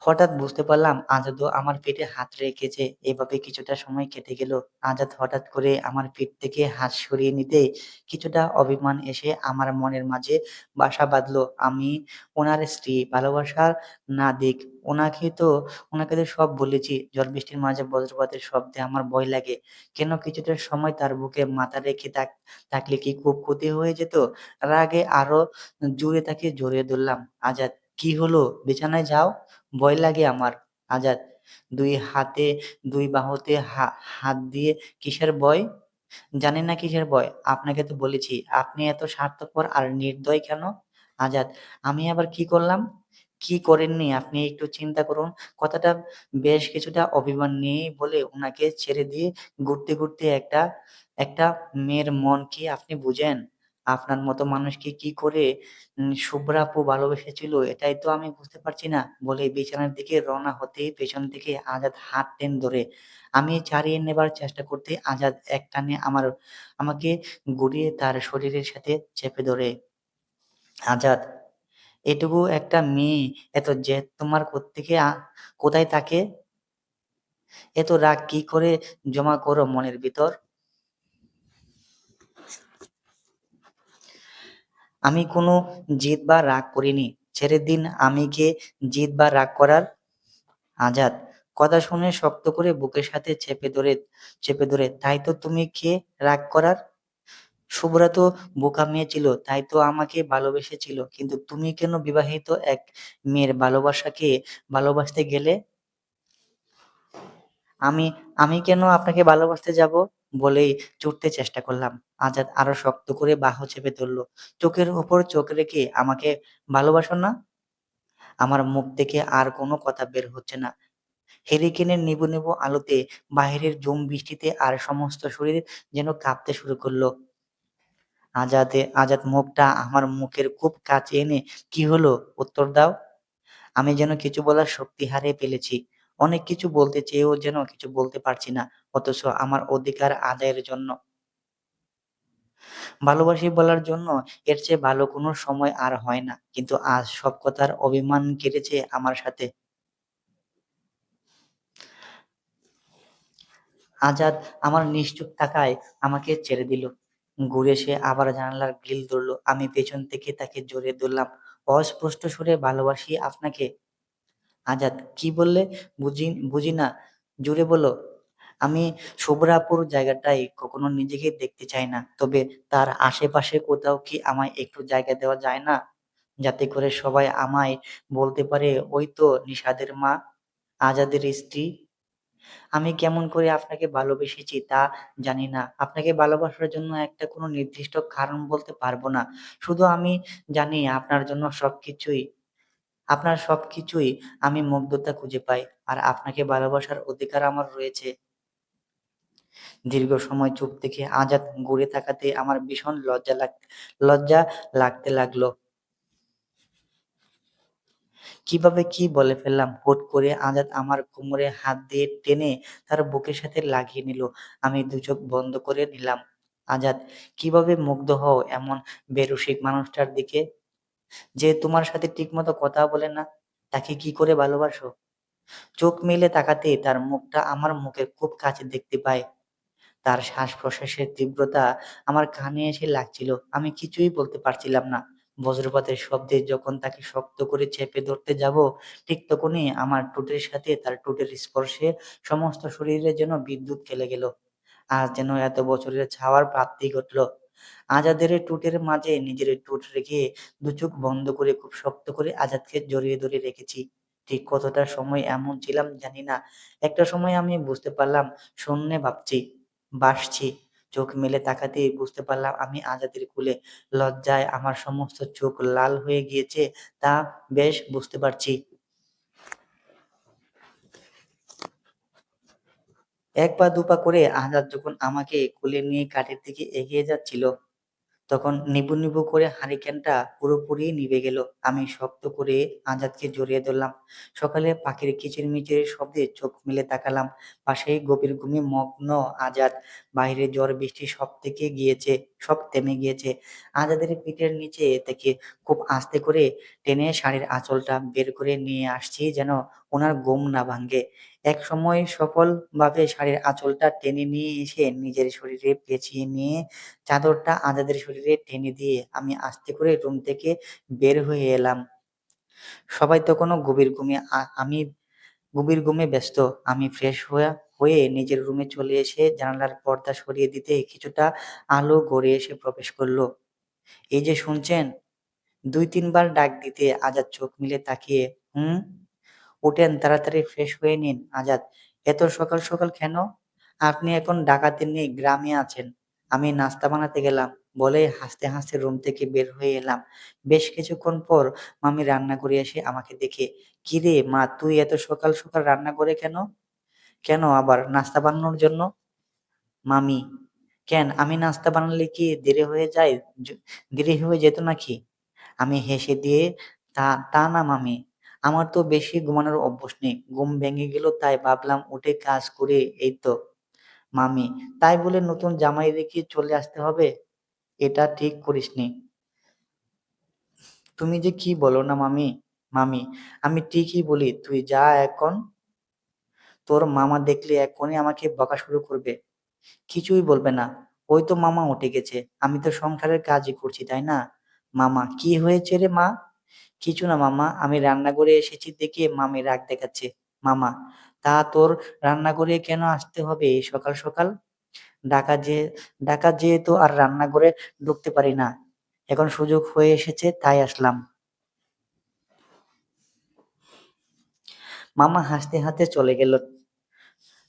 হঠাৎ বুঝতে পারলাম আজাদও আমার পেটে হাত রেখেছে। এভাবে কিছুটা সময় কেটে গেল। আজাদ হঠাৎ করে আমার পিঠ থেকে হাত সরিয়ে নিতে কিছুটা অভিমান এসে আমার মনের মাঝে বাসা বাঁধলো। আমি ওনার স্ত্রী, ভালোবাসার না দিক। ওনাকে তো সব বলেছি। ঝড় বৃষ্টির মাঝে বজ্রপাতের শব্দে আমার ভয় লাগে। কেন কিছুটা সময় তার বুকে মাথা রেখে থাকলে কি খুব ক্ষতি হয়ে যেত? রাগে আরো জোরে তাকে জড়িয়ে ধরলাম। আজাদ, কি হলো? বিছানায় যাও। ভয় লাগে আমার। আজাদ দুই হাতে দুই বাহুতে হাত দিয়ে, কিসের ভয়? জানেন না কিসের ভয়? আপনাকে তো বলেছি। আপনি এত স্বার্থপর আর নির্দয় কেন? আজাদ, আমি আবার কি করলাম? কি করেননি আপনি একটু চিন্তা করুন। কথাটা বেশ কিছুটা অভিমান নিয়েই বলে ওনাকে ছেড়ে দিয়ে ঘুরতে একটা একটা মেয়ের মন কি আপনি বুঝেন? আপনার মতো মানুষকে কি করে শুভ্রা আপু ভালোবেসেছিল এটাই তো আমি বুঝতে পারছি না বলে বিছানার দিকে রওনা হতেই পেছন থেকে আজাদ হাত টেনে ধরে। আমি ছাড়িয়ে নেবার চেষ্টা করতে আজাদ একটানে আমাকে গড়িয়ে তার শরীরের সাথে চেপে ধরে। আজাদ, এটুকু একটা মেয়ে এত জেদ তোমার কোত্থেকে কোথায় থাকে? এত রাগ কি করে জমা করো মনের ভিতর? আমি কোনো জিদ বা রাগ করিনি। ছেড়ে দিন, আমি কে জিদ বা রাগ করার? আজাদ কথা শুনে শক্ত করে বুকের সাথে চেপে ধরে, তাই তো তুমি কে রাগ করার? শুভ্রা তো বোকা মেয়ে ছিল, তাই তো আমাকে ভালোবেসেছিল, কিন্তু তুমি কেন বিবাহিত এক মেয়ের ভালোবাসাকে ভালোবাসতে গেলে? আমি আমি কেন আপনাকে ভালোবাসতে যাব? বলেই ছুটতে চেষ্টা করলাম। আজাদ আরো শক্ত করে বাহু চেপে ধরলো। চোখের ওপর চোখ রেখে আমাকে ভালোবাসো না? আমার মুখ থেকে আর কোনো কথা বের হচ্ছে না। হেরিকেনের নিভু নিভু আলোতে, বাহিরের ঝুম বৃষ্টিতে আর সমস্ত শরীর যেন কাঁপতে শুরু করলো। আজাদ মুখটা আমার মুখের খুব কাছে এনে, কি হলো? উত্তর দাও। আমি যেন কিছু বলার শক্তি হারিয়ে ফেলেছি। অনেক কিছু বলতে চেয়েও যেন কিছু বলতে পারছি না। অথচ আমার অধিকার আদায়ের জন্য, ভালোবাসি বলার জন্য এর চেয়ে ভালো কোনো সময় আর হয় না। কিন্তু আজ সব কথার অভিমান কেটেছে আমার সাথে। আজাদ আমার নিশ্চুপ থাকায় আমাকে ছেড়ে দিল। ঘুরে সে আবার জানালার গ্রিল ধরলো। আমি পেছন থেকে তাকে জড়িয়ে ধরলাম। অস্পষ্ট সুরে, ভালোবাসি আপনাকে। আজাদ, কি বললে? বুঝি না, জোরে বলো। আমি শুভ্রাপুর জায়গাটায় কখনো নিজেকে দেখতে চাই না, তবে তার আশেপাশে কোথাও কি আমায় একটু জায়গা দেওয়া যায় না, যাতে করে সবাই আমায় বলতে পারে, ওই তো নিশাদের মা, আজাদের স্ত্রী। আমি কেমন করে আপনাকে ভালোবেসেছি তা জানি না। আপনাকে ভালোবাসার জন্য একটা কোনো নির্দিষ্ট কারণ বলতে পারবো না। শুধু আমি জানি আপনার সবকিছুই আমি মুগ্ধতা খুঁজে পাই। আর আপনাকে ভালোবাসার অধিকার আমার রয়েছে। দীর্ঘ সময় চুপ থেকে আজাদ ঘুরে তাকাতে আমার ভীষণ লজ্জা লাগতে লাগলো। কিভাবে কি বলে ফেললাম! হুট করে আজাদ আমার কোমরে হাত দিয়ে টেনে তার বুকের সাথে লাগিয়ে নিল। আমি দুচোখ বন্ধ করে নিলাম। আজাদ, কিভাবে মুগ্ধ হও এমন বেরসিক মানুষটার দিকে, যে তোমার সাথে ঠিকমতো কথা বলে না? তাকে কি করে ভালোবাসো? চোখ মেলে তাকাতেই তার মুখটা আমার মুখের খুব কাছে দেখতে পাই। তার শ্বাস-প্রশ্বাসের তীব্রতা আমার কানে এসে লাগছিল। আমি কিছুই বলতে পারছিলাম না। বজ্রপাতের শব্দে যখন তাকে শক্ত করে চেপে ধরতে যাব, ঠিক তখনই আমার ঠোঁটের সাথে তার ঠোঁটের স্পর্শে সমস্ত শরীরে যেন বিদ্যুৎ খেলে গেল। আজ যেন এত বছরের ছাওয়ার প্রাপ্তি ঘটল। আজাদের ঠোঁটের মাঝে নিজের ঠোঁট রেখে দুচোখ বন্ধ করে খুব শক্ত করে আজাদকে জড়িয়ে ধরে রেখেছি। ঠিক কতটা সময় এমন ছিলাম জানি না। একটা সময় আমি বুঝতে পারলাম, শূন্যে ভাসছি। চোখ মেলে তাকাতেই বুঝতে পারলাম আমি আজাদের কোলে। লজ্জায় আমার সমস্ত চোখ লাল হয়ে গিয়েছে, তা বেশ বুঝতে পারছি। এক পা দুপা করে আজাদ যখন আমাকে কোলে নিয়ে কাঠের দিকে এগিয়ে যাচ্ছিল, তখন নিবু নিবু করে হারিকেনটা পুরোপুরি নিভে গেল। আমি শক্ত করে আজাদকে জড়িয়ে ধরলাম। সকালে পাখির কিচিরমিচির শব্দে চোখ মেলে তাকালাম। পাশেই গভীর ঘুমে মগ্ন আজাদ। বাইরে ঝড় বৃষ্টি সব থেকে গিয়েছে। সব থেমে গিয়েছে। আজাদের পিঠের নিচে থেকে খুব আস্তে করে টেনে শাড়ির আঁচলটা বের করে নিয়ে আসছি যেন ওনার ঘুম না ভাঙে। একসময় সফলভাবে শাড়ির আঁচলটা টেনে নিয়ে এসে নিজের শরীরে পেঁচিয়ে নিয়ে চাদরটা আজাদের শরীরে টেনে দিয়ে আমি আস্তে করে রুম থেকে বের হয়ে এলাম। সবাই তখনও গভীর ঘুমে, আমি গভীর ঘুমে ব্যস্ত। আমি ফ্রেশ হয়ে নিজের রুমে চলে এসে জানালার পর্দা সরিয়ে দিতে কিছুটা আলো গড়িয়ে এসে প্রবেশ করলো। এই যে শুনছেন? ২-৩ বার ডাক দিতে আজাদ চোখ মেলে তাকিয়ে, হুম? উঠেন, তাড়াতাড়ি ফ্রেশ হয়ে নিন। আজাদ, এত সকাল সকাল কেন? আপনি এখন ডাকাতি নেই, গ্রামে আছেন। আমি নাস্তা বানাতে গেলাম বলে হাসতে হাসতে রুম থেকে বের হয়ে এলাম। বেশ কিছুক্ষণ পর মামি রান্নাঘরে এসে আমাকে দেখে, কি রে মা, তুই এত সকাল সকাল রান্নাঘরে কেন? কেন আবার, নাস্তা বানানোর জন্য। মামি, কেন, আমি নাস্তা বানালে কি দেরি হয়ে যায়? দেরি হয়ে যেত নাকি? আমি হেসে দিয়ে, তা তা না মামি, আমার তো বেশি ঘুমানোর অভ্যাস নেই, ঘুম ভেঙে গেল তাই ভাবলাম উঠে কাজ করে, এই তো। মামি, তাই বলে নতুন জামাই রেখে চলে আসতে হবে? এটা ঠিক করিসনি। তুমি যে কি বলো না মামি। মামি, আমি ঠিকই বলি, তুই যা এখন। তোর মামা দেখলে এক্ষুনি আমাকে বকা শুরু করবে। কিছুই বলবে না, ওই তো মামা উঠে গেছে, আমি তো সংসারের কাজই করছি, তাই না? মামা, কি হয়েছে রে মা? কিছু না মামা, আমি রান্নাঘরে এসেছি দেখে মামি রাগ দেখাচ্ছে। মামা, তা তোর রান্নাঘরে কেন আসতে হবে এই সকাল সকাল? ডাকা যে ডাকা যেহেতু আর রান্নাঘরে ঢুকতে পারি না, এখন সুযোগ হয়ে এসেছে তাই আসলাম। মামা হাসতে হাসতে চলে গেল।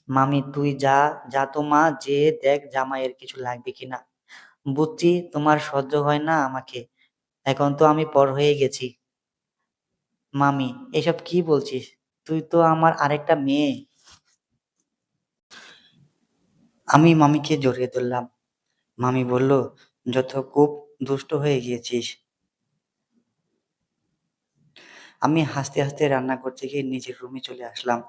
মামি, তুই যা, যা তো মা, যে দেখ জামাইয়ের কিছু লাগবে কিনা। বুঝছি তোমার সহ্য হয় না আমাকে, এখন তো আমি পর হয়ে গেছি। মামি, এসব কি বলছিস? তুই তো আমার আরেকটা মেয়ে। আমি মামিকে জড়িয়ে ধরলাম। মামি বলল, যত খুব দুষ্ট হয়ে গিয়েছিস। আমি হাসতে হাসতে রান্নাঘর থেকে নিজের রুমে চলে আসলাম।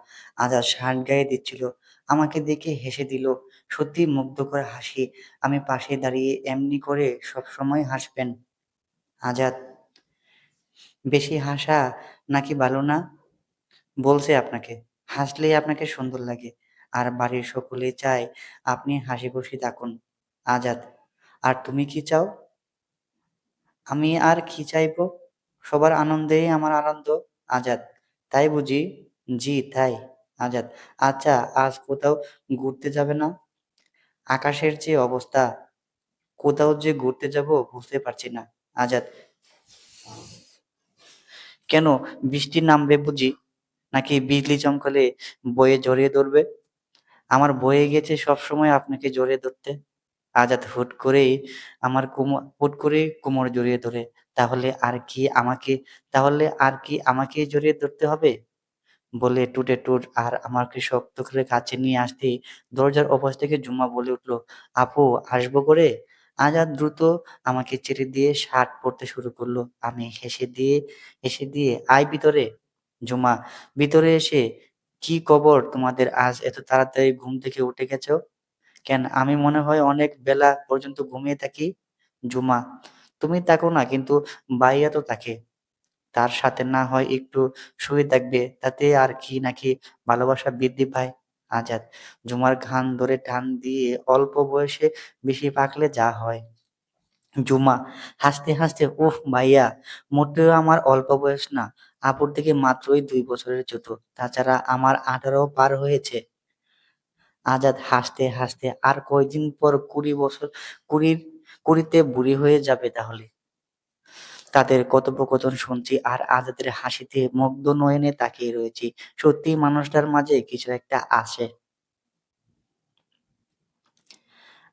আজাদ শার্ট গায়ে দিচ্ছিল, আমাকে দেখে হেসে দিল। সত্যি মুগ্ধকর হাসি। আমি পাশে দাঁড়িয়ে, এমনি করে সব সময় হাসবেন আজাদ? বেশি হাসা নাকি ভালো না? বলছে আপনাকে, হাসলেই আপনাকে সুন্দর লাগে। আর বাড়ির সকলে চায় আপনি হাসি খুশি থাকুন। আজাদ, আর তুমি কি চাও? আমি আর কি চাইবো? সবার আনন্দেই আমার আনন্দ। আজাদ, তাই বুঝি? জি তাই। আজাদ, আচ্ছা, আজ কোথাও ঘুরতে যাবে না? আকাশের যে অবস্থা, কোথাও যে ঘুরতে যাব বুঝতে পারছি না। আজাদ, কেন, বৃষ্টি নামবে বুঝি? নাকি বিজলি চমকালে বয়ে জড়িয়ে ধরবে? আমার বয়ে গেছে সবসময় আপনাকে জড়িয়ে ধরতে। আজাদ হুট করে কোমর জড়িয়ে ধরে। তাহলে আর কি আমাকে তাহলে আর কি আমাকেই জড়িয়ে ধরতে হবে? বলে টুটে টুট আর আমাকে শক্ত করে কাছে নিয়ে আসতেই দরজার ওপাশ থেকে ঝুমা বলে উঠল, আপু, আসবো করে? আজাদ দ্রুত আমাকে ছেড়ে দিয়ে শার্ট পরতে শুরু করলো। আমি হেসে দিয়ে আয় ভিতরে। ঝুমা, ভিতরে এসে, কি খবর তোমাদের, আজ এত তাড়াতাড়ি ঘুম থেকে উঠে গেছো? কেন, আমি মনে হয় অনেক বেলা পর্যন্ত ঘুমিয়ে থাকি? ঝুমা, তুমি থাকো না, কিন্তু ভাইয়া তো থাকে, তার সাথে না হয় একটু শুয়ে থাকবে, তাতে আর কি, নাকি ভালোবাসা বৃদ্ধি পায়? আজাদ ঝুমার ঘান ধরে টান দিয়ে, অল্প বয়সে বেশি পাকলে যা হয়। ঝুমা হাসতে হাসতে, উফ ভাইয়া, মোটেও আমার অল্প বয়স না, আপুর থেকে মাত্রই 2 বছরের ছোট, তাছাড়া আমার 18 পার হয়েছে। আজাদ হাসতে হাসতে, আর কয়দিন পর 20 বছর, কুড়ির কুড়িতে বুড়ি হয়ে যাবে তাহলে। তাদের কথোপকথন শুনছি আর আজাদের হাসিতে মুগ্ধ নয়নে তাকিয়ে রয়েছি। সত্যি মানুষটার মাঝে কিছু একটা আছে।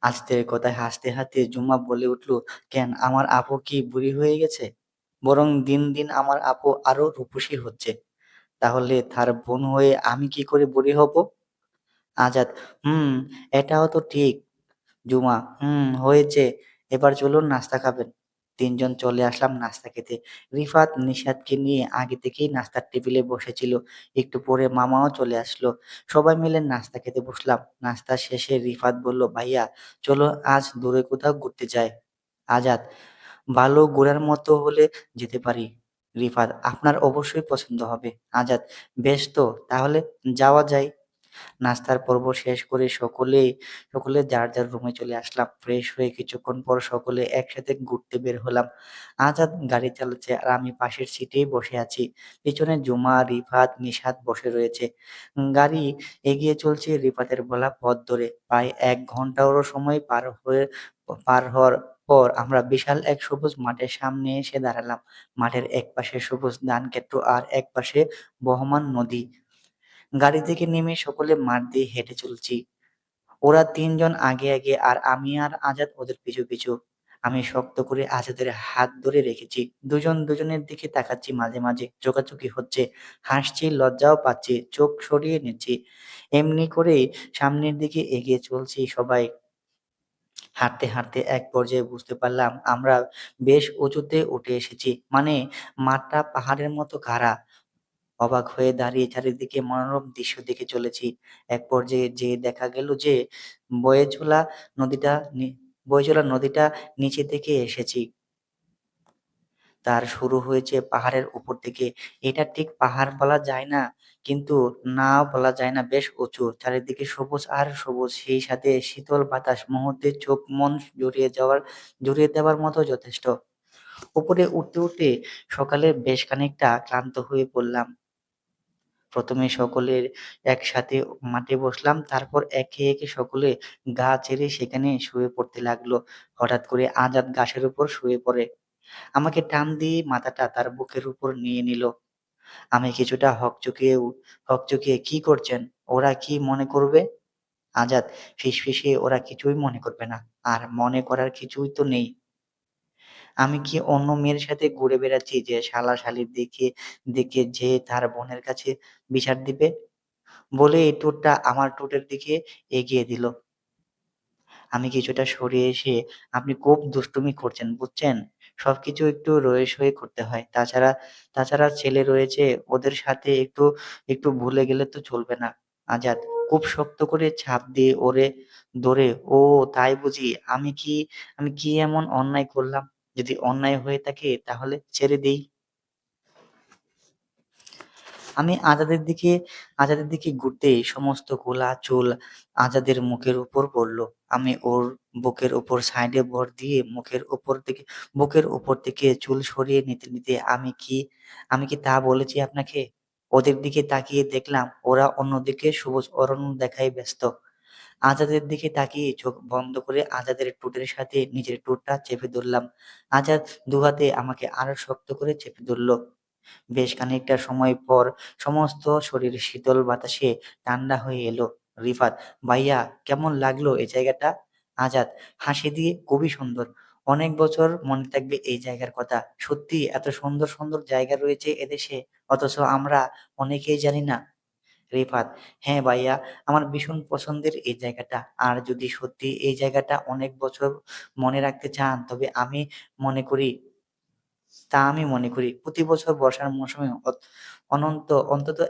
আজকের কথায় হাসতে হাসতে ঝুমা বলে উঠল, কেন, আমার আপু কি বুড়ি হয়ে গেছে? বরং দিন দিন আমার আপু আরো রূপসী হচ্ছে। তাহলে তার বোন হয়ে আমি কি করে বুড়ি হব? আজাদ, হুম, এটাও তো ঠিক। ঝুমা, হুম, হয়েছে, এবার চলুন নাস্তা খাবেন। তিনজন চলে আসলাম নাস্তা খেতে। রিফাত নিশাদকে নিয়ে আগে থেকেই নাস্তার টেবিলে বসেছিল। একটু পরে মামাও চলে আসলো। সবাই মিলে নাস্তা খেতে বসলাম। নাস্তা শেষে রিফাত বলল, ভাইয়া চলো আজ দূরে কোথাও ঘুরতে যাই। আজাদ, ভালো ঘোরার মতো হলে যেতে পারি। রিফাত, আপনার অবশ্যই পছন্দ হবে। আজাদ, বেশ তো, তাহলে যাওয়া যায়। নাস্তার পর্ব শেষ করে সকলে যার যার রুমে চলে আসলাম। ফ্রেশ হয়ে কিছুক্ষণ পর সকলে একসাথে ঘুরতে বের হলাম। আজাদ গাড়ি চালাচ্ছে আর আমি পাশের সিটেই বসে আছি। পিছনে জুমা, রিফাত, নিশাত বসে রয়েছে। গাড়ি এগিয়ে চলছে রিফাতের বলা পথ ধরে। প্রায় ১ ঘন্টারও সময় পার হওয়ার পর আমরা বিশাল এক সবুজ মাঠের সামনে এসে দাঁড়ালাম। মাঠের একপাশে সবুজ ধানক্ষেত্র আর একপাশে বহমান নদী। গাড়ি থেকে নেমে সকলে মাঠ দিয়ে হেঁটে চলছি। ওরা তিনজন আগে আগে আর আমি আর আজাদ ওদের পিছু পিছু। আমি শক্ত করে আজাদের হাত ধরে রেখেছি। দুজন দুজনের দিকে তাকাচ্ছি, মাঝে মাঝে চোখাচোখি হচ্ছে, হাসছি, লজ্জাও পাচ্ছি, চোখ সরিয়ে নিচ্ছি। এমনি করেই সামনের দিকে এগিয়ে চলছি সবাই। হাঁটতে হাঁটতে এক পর্যায়ে বুঝতে পারলাম আমরা বেশ উঁচুতে উঠে এসেছি, মানে মাঠটা পাহাড়ের মতো খাড়া। অবাক হয়ে দাঁড়িয়ে চারিদিকে মনোরম দৃশ্য দেখে চলেছি। এক পর্যায়ে যেয়ে দেখা গেল যে বয়ে চলা নদীটা নি- বয়ে চলা নদীটা নিচে থেকে এসেছি। তার শুরু হয়েছে পাহাড়ের উপর থেকে। এটা ঠিক পাহাড় বলা যায় না, কিন্তু নাও বলা যায় না, বেশ উঁচু। চারিদিকে সবুজ আর সবুজ, সেই সাথে শীতল বাতাস মুহূর্তে চোখ মন জুড়িয়ে দেওয়ার মতো যথেষ্ট। উপরে উঠতে উঠতে সকালে বেশ খানিকটা ক্লান্ত হয়ে পড়লাম। প্রথমে সকলের একসাথে মাঠে বসলাম, তারপর একে একে সকলে গা ছেড়ে সেখানে শুয়ে পড়তে লাগলো। হঠাৎ করে আজাদ ঘাসের উপর শুয়ে পড়ে। আমাকে টান দিয়ে মাথাটা তার বুকের উপর নিয়ে নিল। আমি কিছুটা হকচকিয়ে, কি করছেন? ওরা কি মনে করবে? আজাদ ফিসফিসিয়ে, ওরা কিছুই মনে করবে না। আর মনে করার কিছুই তো নেই। আমি কি অন্য মেয়ের সাথে ঘুরে বেড়াচ্ছি যে শালা শালির দিকে দিকে যে তার বোনের কাছে বিচার দিবে? বলে এই ঠোঁটটা আমার ঠোঁটের দিকে এগিয়ে দিল। আমি কিছুটা সরে এসে, আপনি খুব দুষ্টুমি করছেন, বুঝছেন? সবকিছু একটু রয়ে সয়ে করতে হয়। তাছাড়া ছেলে রয়েছে, ওদের সাথে একটু ভুলে গেলে তো চলবে না। আজাদ খুব শক্ত করে চাপ দিয়ে ওরে ধরে, ও তাই বুঝি? আমি কি এমন অন্যায় করলাম? যদি অন্যায় হয়ে থাকে তাহলে ছেড়ে দেই। আমি আজাদের দিকে ঘুরতেই সমস্ত গোলা চুল আজাদের মুখের উপর পড়ল। আমি ওর বুকের উপর সাইডে ভর দিয়ে বুকের উপর থেকে চুল সরিয়ে নিতে নিতে, আমি কি তা বলেছি আপনাকে? ওদের দিকে তাকিয়ে দেখলাম ওরা অন্যদিকে সবুজ অরণ্য দেখায় ব্যস্ত। আজাদের দিকে তাকিয়ে চোখ বন্ধ করে আজাদের ঠোঁটের সাথে নিজের ঠোঁটটা চেপে ধরলাম। আজাদ দুহাতে আমাকে আরো শক্ত করে চেপে ধরল। বেশ খানিকটা সময় পর সমস্ত শরীর শীতল বাতাসে ঠান্ডা হয়ে এলো। রিফাত, ভাইয়া কেমন লাগলো এই জায়গাটা? আজাদ হাসি দিয়ে, খুবই সুন্দর। অনেক বছর মনে থাকবে এই জায়গার কথা। সত্যি এত সুন্দর সুন্দর জায়গা রয়েছে এদেশে, অথচ আমরা অনেকেই জানি না। রিফাত, হ্যাঁ ভাইয়া, আমার ভীষণ পছন্দের এই জায়গাটা। আর যদি সত্যি এই জায়গাটা অনেক বছর মনে রাখতে চান, তবে আমি মনে করি প্রতি বছর বর্ষার মৌসুমে অন্তত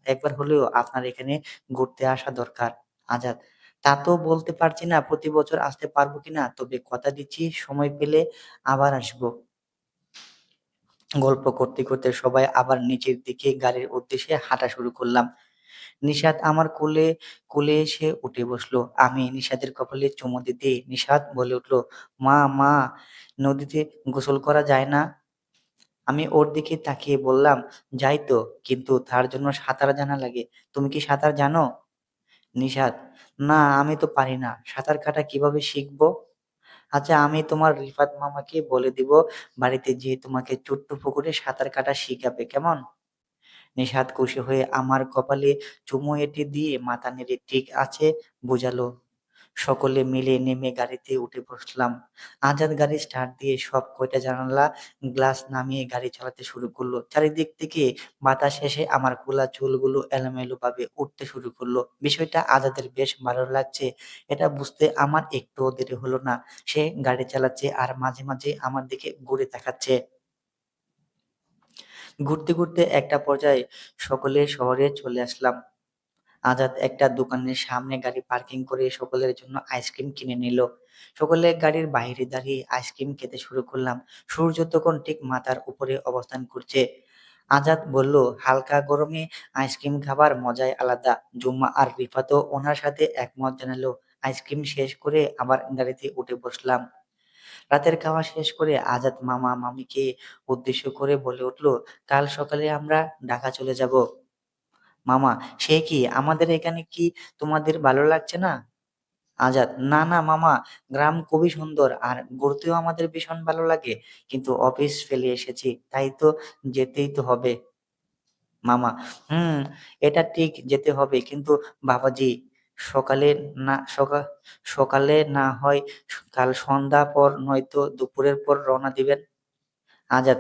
একবার হলেও আপনার এখানে ঘুরতে আসা দরকার। আজাদ, তা তো বলতে পারছি না প্রতি বছর আসতে পারবো কিনা, তবে কথা দিচ্ছি সময় পেলে আবার আসবো। গল্প করতে করতে সবাই আবার নিচের দিকে গাড়ির উদ্দেশ্যে হাঁটা শুরু করলাম। নিশাত আমার কোলে কোলে এসে উঠে বসলো। আমি নিশাতের কপালে চুমু দিতে নিশাত বলে উঠলো, মা মা, নদীতে গোসল করা যায় না? আমি ওর দিকে তাকিয়ে বললাম, যাই তো, কিন্তু তার জন্য সাঁতার জানা লাগে। তুমি কি সাঁতার জানো? নিশাত, না, আমি তো পারি না। সাঁতার কাটা কিভাবে শিখবো? আচ্ছা, আমি তোমার রিফাত মামাকে বলে দিব, বাড়িতে যেয়ে তোমাকে ছোট্ট পুকুরে সাঁতার কাটা শিখাবে, কেমন? নিশাত খুশি হয়ে আমার কপালে চুমু এঁটে দিয়ে মাথা নেড়ে ঠিক আছে বোঝালো। সকলে মিলে নেমে গাড়িতে উঠে বসলাম। আজাদ গাড়ি স্টার্ট দিয়ে সব কয়টা জানালা গ্লাস নামিয়ে গাড়ি চালাতে শুরু করলো। চারিদিক থেকে বাতাস এসে আমার খোলা চুলগুলো এলোমেলো ভাবে উঠতে শুরু করলো। বিষয়টা আজাদের বেশ ভালো লাগছে, এটা বুঝতে আমার একটুও দেরি হলো না। সে গাড়ি চালাচ্ছে আর মাঝে মাঝে আমার দিকে ঘুরে তাকাচ্ছে। ঘুরতে ঘুরতে একটা পর্যায়ে সকলে শহরে চলে আসলাম। আজাদ একটা দোকানের সামনে গাড়ি পার্কিং করে সকলের জন্য আইসক্রিম কিনে নিল। সকলে গাড়ির বাইরে দাঁড়িয়ে আইসক্রিম খেতে শুরু করলাম। সূর্য তখন ঠিক মাথার উপরে অবস্থান করছে। আজাদ বলল, হালকা গরমে আইসক্রিম খাবার মজাই আলাদা। জুম্মা আর রিফাতও ওনার সাথে একমত জানালো। আইসক্রিম শেষ করে আবার গাড়িতে উঠে বসলাম। রাতের খাওয়া শেষ করে আজাদ মামা মামিকে উদ্দেশ্য করে বলে উঠল, কাল সকালে আমরা ঢাকা চলে যাব। মামা, সে কি, আমাদের এখানে কি তোমাদের ভালো লাগছে না? আজাদ, না না মামা, গ্রাম খুবই সুন্দর আর ঘুরতেও আমাদের ভীষণ ভালো লাগে, কিন্তু অফিস ফেলে এসেছি, তাই তো যেতেই তো হবে। মামা, হুম, এটা ঠিক, যেতে হবে, কিন্তু বাবাজি, সকালে সকালে না হয় কাল সন্ধ্যা পর নয়তো দুপুরের পর রওনা দিবেন। আজাদ,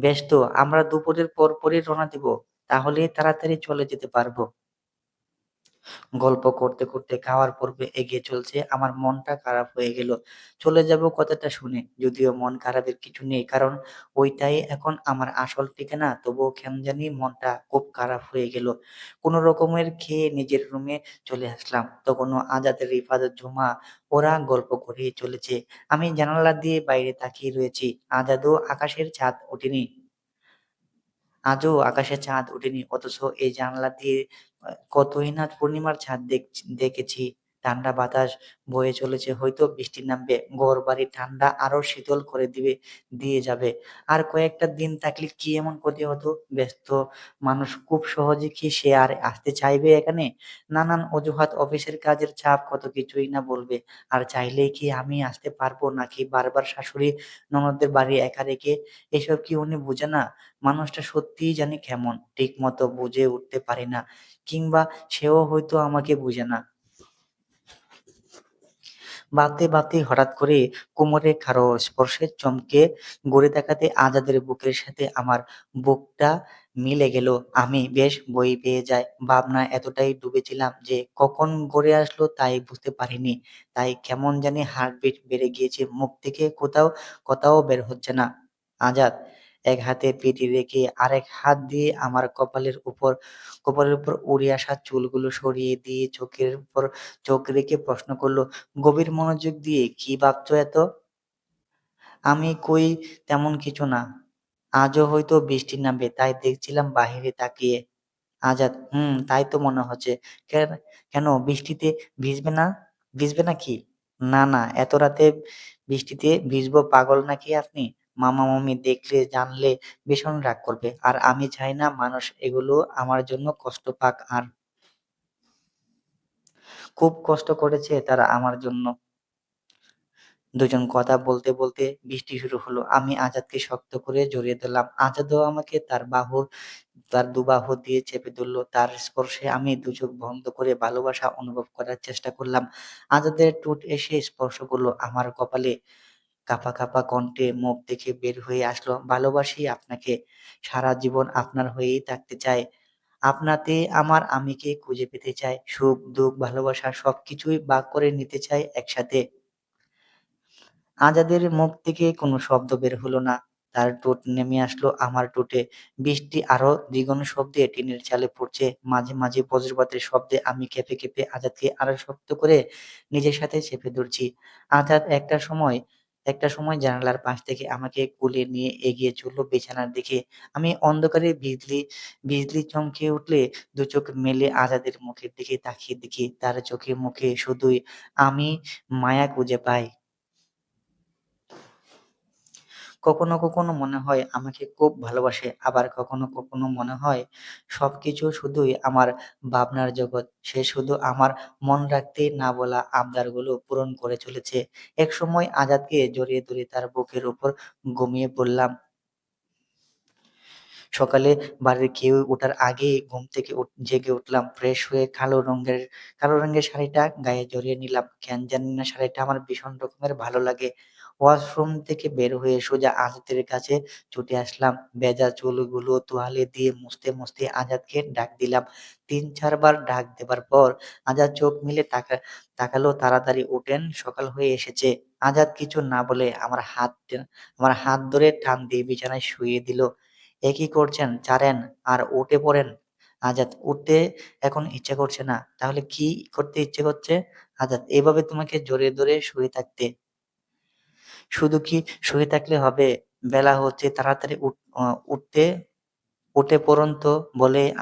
বেশ তো, আমরা দুপুরের পর পরই রওনা দিব, তাহলে তাড়াতাড়ি চলে যেতে পারবো। গল্প করতে করতে খাওয়ার পর্বে এগিয়ে চলছে। আমার মনটা খারাপ হয়ে গেল চলে যাব কথাটা শুনে। যদিও মন খারাপের কিছু নেই, কারণ ওইটাই এখন আমার আসল ঠিকানা। তবুও কেন জানি মনটা খুব খারাপ হয়ে গেল। কোনো রকমের খেয়ে নিজের রুমে চলে আসলাম। তখনও আজাদের, রিফাত, ঝুমা ওরা গল্প করেই চলেছে। আমি জানালা দিয়ে বাইরে তাকিয়ে রয়েছি। আজাদও আকাশের চাঁদ ওঠেনি। আজও আকাশে চাঁদ ওঠেনি, অথচ এই জানালা দিয়ে কতই না পূর্ণিমার চাঁদ দেখেছি। ঠান্ডা বাতাস বয়ে চলেছে, হয়তো বৃষ্টি নামবে। ঘরবাড়ি ঠান্ডা আরো শীতল করে দিয়ে যাবে। আর কয়েকটা দিন থাকলে কি এমন ক্ষতি হতো? ব্যস্ত মানুষ খুব সহজে কি সে আর আসতে চাইবে এখানে? নানান অজুহাত, অফিসের কাজের চাপ, কত কিছুই না বলবে। আর চাইলেই কি আমি আসতে পারবো নাকি বারবার শাশুড়ি ননদদের বাড়ি একা রেখে? এসব কি উনি বুঝে না? মানুষটা সত্যিই জানি কেমন, ঠিক মতো বুঝে উঠতে পারি না, কিংবা সেও হয়তো আমাকে বুঝে না। ভাবতে ভাবতে হঠাৎ করে কোমরে কারো স্পর্শে চমকে ঘুরে তাকাতে আজাদের বুকের সাথে আমার বুকটা মিলে গেল। আমি বেশ ভয় পেয়ে যাই। ভাবনায় এতটাই ডুবেছিলাম যে কখন গড়ে আসলো তাই বুঝতে পারিনি। তাই কেমন জানি হার্টবিট বেড়ে গিয়েছে, মুখ থেকে কোথাও কথাও বের হচ্ছে না। আজাদ এক হাতে পেটি রেখে আরেক হাত দিয়ে আমার কপালের উপর উড়ে আসা চুলগুলো সরিয়ে দিয়ে চোখের উপর চোখ রেখে প্রশ্ন করলো, গভীর মনোযোগ দিয়ে, কি ভাবছো এত? আমি কই, তেমন কিছু না। আজও হয়তো বৃষ্টি নামবে, তাই দেখছিলাম বাহিরে তাকিয়ে। আজাদ, তাই তো মনে হচ্ছে। কেন, কেন বৃষ্টিতে ভিজবে না? ভিজবে নাকি? না না, এত রাতে বৃষ্টিতে ভিজবো, পাগল নাকি আপনি? মামা মামি দেখলে জানলে ভীষণ রাগ করবে, আর আমি চাই না মানুষ এগুলো আমার জন্য কষ্ট পাক। আর খুব কষ্ট করেছে তারা আমার জন্য। দুজন কথা বলতে বলতে বৃষ্টি শুরু হলো। আমি আজাদকে শক্ত করে জড়িয়ে ধরলাম। আজাদও আমাকে তার দুবাহু দিয়ে চেপে ধরল। তার স্পর্শে আমি দুচোখ বন্ধ করে ভালোবাসা অনুভব করার চেষ্টা করলাম। আজাদের ঠোঁট এসে স্পর্শ করলো আমার কপালে। কাঁপা কাঁপা কণ্ঠে মুখ থেকে বের হয়ে আসলো, ভালোবাসি আপনাকে, সারা জীবন আপনার হয়েই থাকতে চাই। আপনাতে আমার আমিকে খুঁজে পেতে চাই। সুখ দুঃখ ভালোবাসা সবকিছুই ভাগ করে নিতে চাই একসাথে। আজাদের মুখ থেকে কোনো শব্দ বের হলো না। তার ঠোঁট নেমে আসলো আমার ঠোঁটে। বৃষ্টি আরো দ্বিগুণ শব্দে টিনের চালে পড়ছে। মাঝে মাঝে বজ্রপাতের শব্দে আমি কেঁপে কেঁপে আজাদকে আরো শক্ত করে নিজের সাথে চেপে ধরছি। আজাদ একটা সময় জানালার পাশ থেকে আমাকে কোলে নিয়ে এগিয়ে চলল বিছানার দিকে। আমি অন্ধকারে বিজলি বিজলি চমকে উঠলে দু চোখ মেলে আজাদের মুখের দিকে তাকিয়ে দেখি, তার চোখে মুখে শুধুই আমি মায়া খুঁজে পাই। কখনো কখনো মনে হয় আমাকে খুব ভালোবাসে, আবার কখনো কখনো মনে হয় সবকিছু শুধুই আমার ভাবনার জগৎ। সে শুধু আমার মন রাখতে না বলা আবদারগুলো পূরণ করে চলেছে। একসময় আজাদকে জড়িয়ে ধরে তার বুকের উপর ঘুমিয়ে পড়লাম। সকালে বাড়ির কেউ ওঠার আগেই ঘুম থেকে জেগে উঠলাম। ফ্রেশ হয়ে কালো রঙের শাড়িটা গায়ে জড়িয়ে নিলাম। কেন জানি না শাড়িটা আমার ভীষণ রকমের ভালো লাগে। ওয়াশরুম থেকে বের হয়ে সোজা আজাদের কাছে ছুটে আসলাম। ভেজা চুলগুলো তোয়ালে দিয়ে মুছতে আজাদকে ডাক দিলাম। ৩-৪ বার ডাক দেবার পর আজাদ চোখ মেলে তাকালো। তাড়াতাড়ি ওঠেন, সকাল হয়ে এসেছে। আজাদ কিছু না বলে আমার হাত ধরে টান দিয়ে বিছানায় শুইয়ে দিল। এ কি করছেন? ছাড়েন আর উঠে পড়েন। আজাদ, উঠতে এখন ইচ্ছে করছে না। তাহলে কি করতে ইচ্ছে করছে? আজাদ, এভাবে তোমাকে জড়িয়ে ধরে শুয়ে থাকতে। শুধু কি শুয়ে থাকলে হবে? বেলা হচ্ছে, তাড়াতাড়ি উঠতে উঠে পড়ুন তো বলে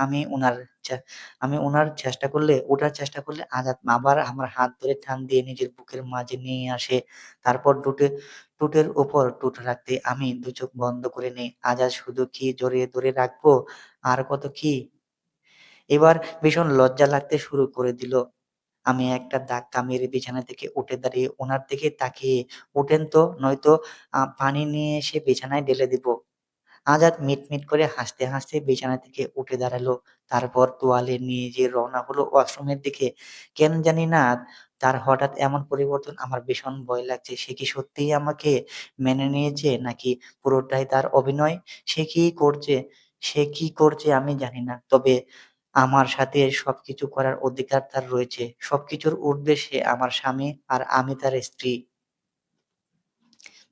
চে আমি ওঠার চেষ্টা করলে আজাদ আবার আমার হাত ধরে টান দিয়ে নিজের বুকের মাঝে নিয়ে আসে। তারপর ঠোঁটের উপর ঠোঁট রাখতে আমি দুচোখ বন্ধ করে নেই। আজাদ, শুধু কি জড়িয়ে ধরে রাখবো? আর কত কি? এবার ভীষণ লজ্জা লাগতে শুরু করে দিল। আমি একটা ধাক্কা মেরে বিছানা থেকে উঠে দাঁড়িয়ে উনার দিকে তাকিয়ে, "উঠেন তো, নয়তো পানি নিয়ে এসে বিছানায় ঢেলে দিব।" আজাদ মিটমিট করে হাসতে বিছানা থেকে উঠে দাঁড়ালো। তারপর তোয়ালে নিয়ে যে রওনা হলো ওয়াশরুমের দিকে। কেন জানি না তার হঠাৎ এমন পরিবর্তন আমার ভীষণ ভয় লাগছে। সে কি সত্যিই আমাকে মেনে নিয়েছে নাকি পুরোটাই তার অভিনয়? সে কি করছে সে কি করছে আমি জানি না। তবে আমার সাথে সবকিছু করার অধিকার তার রয়েছে। সবকিছুর ঊর্ধ্বে সে আমার স্বামী আর আমি তার স্ত্রী।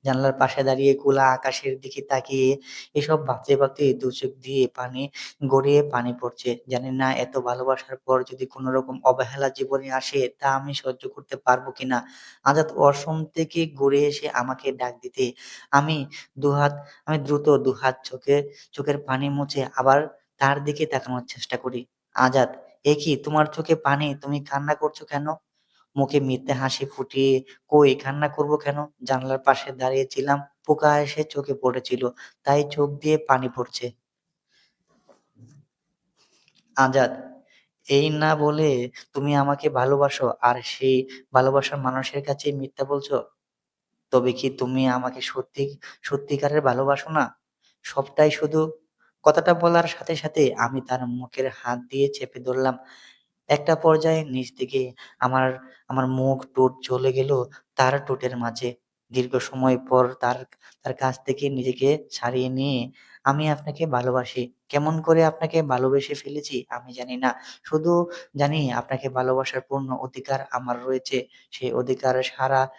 জানালার পাশে দাঁড়িয়ে খোলা আকাশের দিকে তাকিয়ে এসব ভাবতে দু চোখ দিয়ে পানি গড়িয়ে পানি পড়ছে। জানি না এত ভালোবাসার পর যদি কোনো রকম অবহেলা জীবনে আসে তা আমি সহ্য করতে পারবো কিনা। আজাদ ওয়াশরুম থেকে ঘুরে এসে আমাকে ডাক দিতে আমি দুহাত আমি দ্রুত দুহাত চোখের পানি মুছে আবার তার দিকে তাকানোর চেষ্টা করি। আজাদ, এ কি তোমার চোখে পানি? তুমি কান্না করছো কেন? মুখে মিথ্যে হাসি ফুটিয়ে, কই কান্না করব কেন? জানালার পাশে দাঁড়িয়ে ছিলাম। পোকা এসে চোখে পড়েছিল, তাই চোখ দিয়ে পানি পড়ছে। আজাদ, এই না বলে তুমি আমাকে ভালোবাসো আর সেই ভালোবাসার মানুষের কাছে মিথ্যা বলছো? তবে কি তুমি আমাকে সত্যিকারের ভালোবাসো না? সবটাই শুধু কথাটা বলার সাথে আমি তার মুখের হাত দিয়ে চেপে ধরলাম। একটা পর্যায়ে নিচ থেকে আমার আমার মুখ ঠোঁট চলে গেল তার ঠোঁটের মাঝে। দীর্ঘ সময় পর তার কাছ থেকে নিজেকে ছাড়িয়ে নিয়ে, "আমি আপনাকে ভালোবাসি। কেমন করে আপনাকে ভালোবেসে ফেলেছি আমি জানি না। শুধু জানি আপনাকে ভালোবাসার পূর্ণ অধিকার আমার রয়েছে। সেই অধিকারে সারা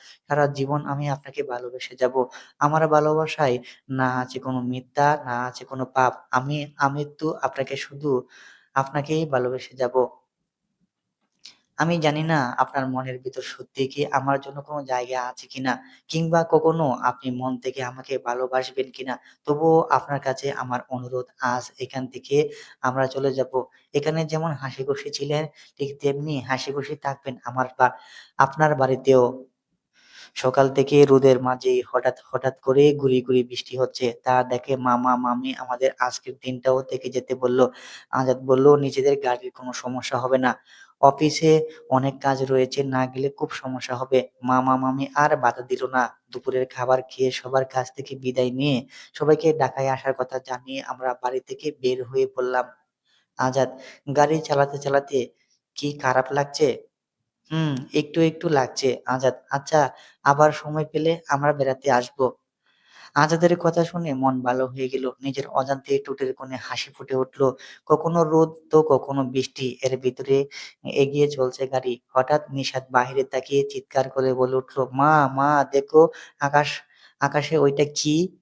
জীবন আমি আপনাকে ভালোবেসে যাবো। আমার ভালোবাসায় না আছে কোনো মিথ্যা, না আছে কোনো পাপ। আমৃত্যু আপনাকেই ভালোবেসে যাবো। আমি জানি না আপনার মনের ভিতর সত্যিই কি আমার জন্য কোনো জায়গা আছে কিনা, কিংবা কখনো আপনি মন থেকে আমাকে ভালোবাসবেন কিনা। তবুও আপনার কাছে আমার অনুরোধ, আজ এখান থেকে আমরা চলে যাবো। এখানে যেমন হাসিখুশি ছিলেন ঠিক তেমনি হাসিখুশি থাকবেন আপনার বাড়িতেও। সকাল থেকে রোদের মাঝেই হঠাৎ করে গুঁড়ি বৃষ্টি হচ্ছে। তা দেখে মামা-মামী আমাদের আজকের দিনটাও থেকে যেতে বলল। আজাদ বলল, "নিজেদের গাড়ির কোনো সমস্যা হবে না। অফিসে অনেক কাজ রয়েছে, না গেলে খুব সমস্যা হবে।" মামা-মামী আর বাধা দিল না। দুপুরের খাবার খেয়ে সবার কাছ থেকে বিদায় নিয়ে সবাইকে ঢাকায় আসার কথা জানিয়ে আমরা বাড়ি থেকে বের হয়ে পড়লাম। আজাদ, গাড়ি চালাতে কি খারাপ লাগছে? হুম, একটু লাগছে। আজাদ, আচ্ছা, আবার সময় পেলে আমরা বেড়াতে আসবো। আজাদের কথা শুনে মন ভালো হয়ে গেল। নিজের অজান্তেই ঠোঁটের কোণে হাসি ফুটে উঠল। কখনো রোদ তো কখনো বৃষ্টি, এর ভিতরে এগিয়ে চলছে গাড়ি। হঠাৎ নিশাত বাহিরে তাকিয়ে চিৎকার করে বলে উঠল, "মা, দেখো, আকাশ আকাশে ওইটা কি?"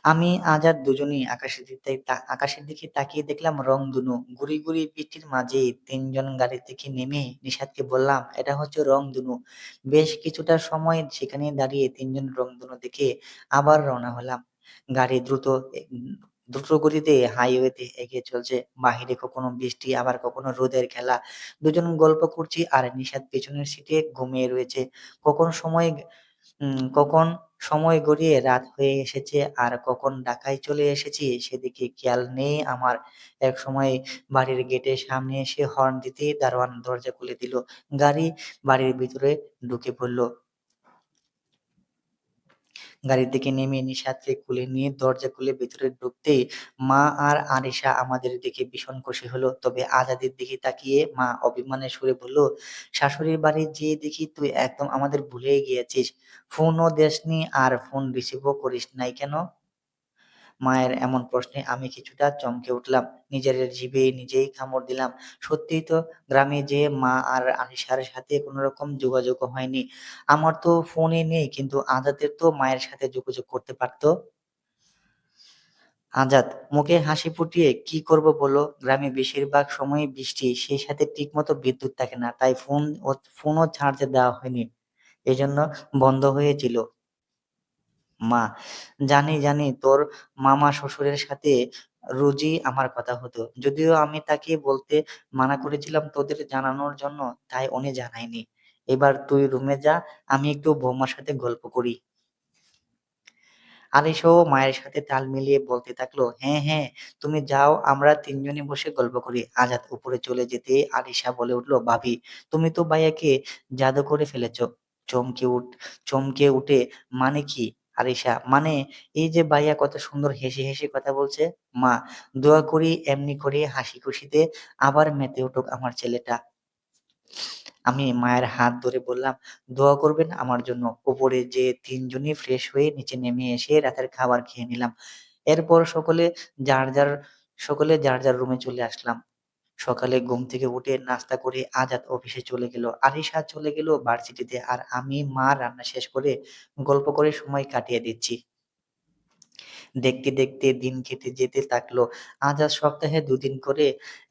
আমি আজাদ দুজনেই আকাশের দিকে তাকিয়ে দেখলাম রংধনু। গুঁড়ি বৃষ্টির মাঝেই ৩ জন গাড়ি থেকে নেমে নিশাতকে বললাম, "এটা হচ্ছে রংধনু।" বেশ কিছুটা সময় সেখানেই দাঁড়িয়ে ৩ জন রংধনু দেখে আবার রওনা হলাম। গাড়ি দ্রুত গতিতে হাইওয়েতে এগিয়ে চলছে। বাহিরে কখনো বৃষ্টি, আবার কখনো রোদের খেলা। দুজন গল্প করছি আর নিশাত পেছনের সিটে ঘুমিয়ে রয়েছে। কখন সময় কখন সময় গড়িয়ে রাত হয়ে এসেছে আর কখন ঢাকায় চলে এসেছি সেদিকে খেয়াল নেই আমার। একসময় বাড়ির গেটের সামনে এসে হর্ন দিতেই দারোয়ান দরজা খুলে দিল। গাড়ি বাড়ির ভিতরে ঢুকে পড়ল। গাড়ি থেকে নেমে নিশাদকে কোলে নিয়ে দরজা খুলে ভেতরে ঢুকতেই মা আর আরিশা আমাদের দেখে ভীষণ খুশি হলো। তবে আজাদের দিকে তাকিয়ে মা অভিমানের সুরে বলল, শাশুড়ির বাড়ি যেয়ে দেখি তুই একদম আমাদের ভুলেই গিয়েছিস। ফোনও দেসনি আর ফোন রিসিভও করিস নাই কেন? মায়ের এমন প্রশ্নে আমি কিছুটা চমকে উঠলাম। নিজের জিভে নিজেই কামড় দিলাম। সত্যিই তো, গ্রামে যেয়ে মা আর আনিশার সাথে কোনোরকম যোগাযোগও হয়নি। আমার তো ফোনই নেই, কিন্তু আজাদের তো মায়ের সাথে যোগাযোগ করতে পারত। আজাদ মুখে হাসি ফুটিয়ে, কি করব বলো, গ্রামে বেশিরভাগ সময়ই বৃষ্টি, সেই সাথে ঠিকমতো বিদ্যুৎ থাকে না, তাই ফোনও চার্জে দেওয়া হয়নি, এজন্য বন্ধ হয়েছিল। মা: জানি, জানি, তোর মামা শ্বশুরের সাথে রোজই আমার কথা হতো। যদিও আমি তাকে বলতে মানা করেছিলাম তোদের জানানোর জন্য, তাই উনি জানায়নি। এবার তুই রুমে যা, আমি একটু বৌমার সাথে গল্প করি। আরিশাও মায়ের সাথে তাল মিলিয়ে বলতে থাকলো, হ্যাঁ, হ্যাঁ, তুমি যাও, আমরা তিনজনে বসে গল্প করি। আজাদ উপরে চলে যেতে আরিশা বলে উঠল, ভাবি, তুমি তো ভাইয়াকে জাদু করে ফেলেছ। চমকে উঠ চমকে উঠে, মানে কি? আরিশা: মানে এই যে ভাইয়া কত সুন্দর হেসে হেসে কথা বলছে। মা: দোয়া করি এমনি করে হাসি খুশিতে আবার মেতে উঠুক আমার ছেলেটা। আমি মায়ের হাত ধরে বললাম, দোয়া করবেন আমার জন্য। উপরে যে তিনজনই ফ্রেশ হয়ে নিচে নেমে এসে রাতের খাবার খেয়ে নিলাম। এরপর যার যার সকলে যার যার রুমে চলে আসলাম। সকালে ঘুম থেকে উঠে নাস্তা করে আজাদ অফিসে চলে গেল, আরিশা চলে গেল ভার্সিটিতে, আর আমি মা রান্না শেষ করে গল্প করে সময় কাটিয়ে দিচ্ছি। দেখতে দেখতে দিন কেটে যেতে থাকলো। আজ আর সপ্তাহে ২ দিন করে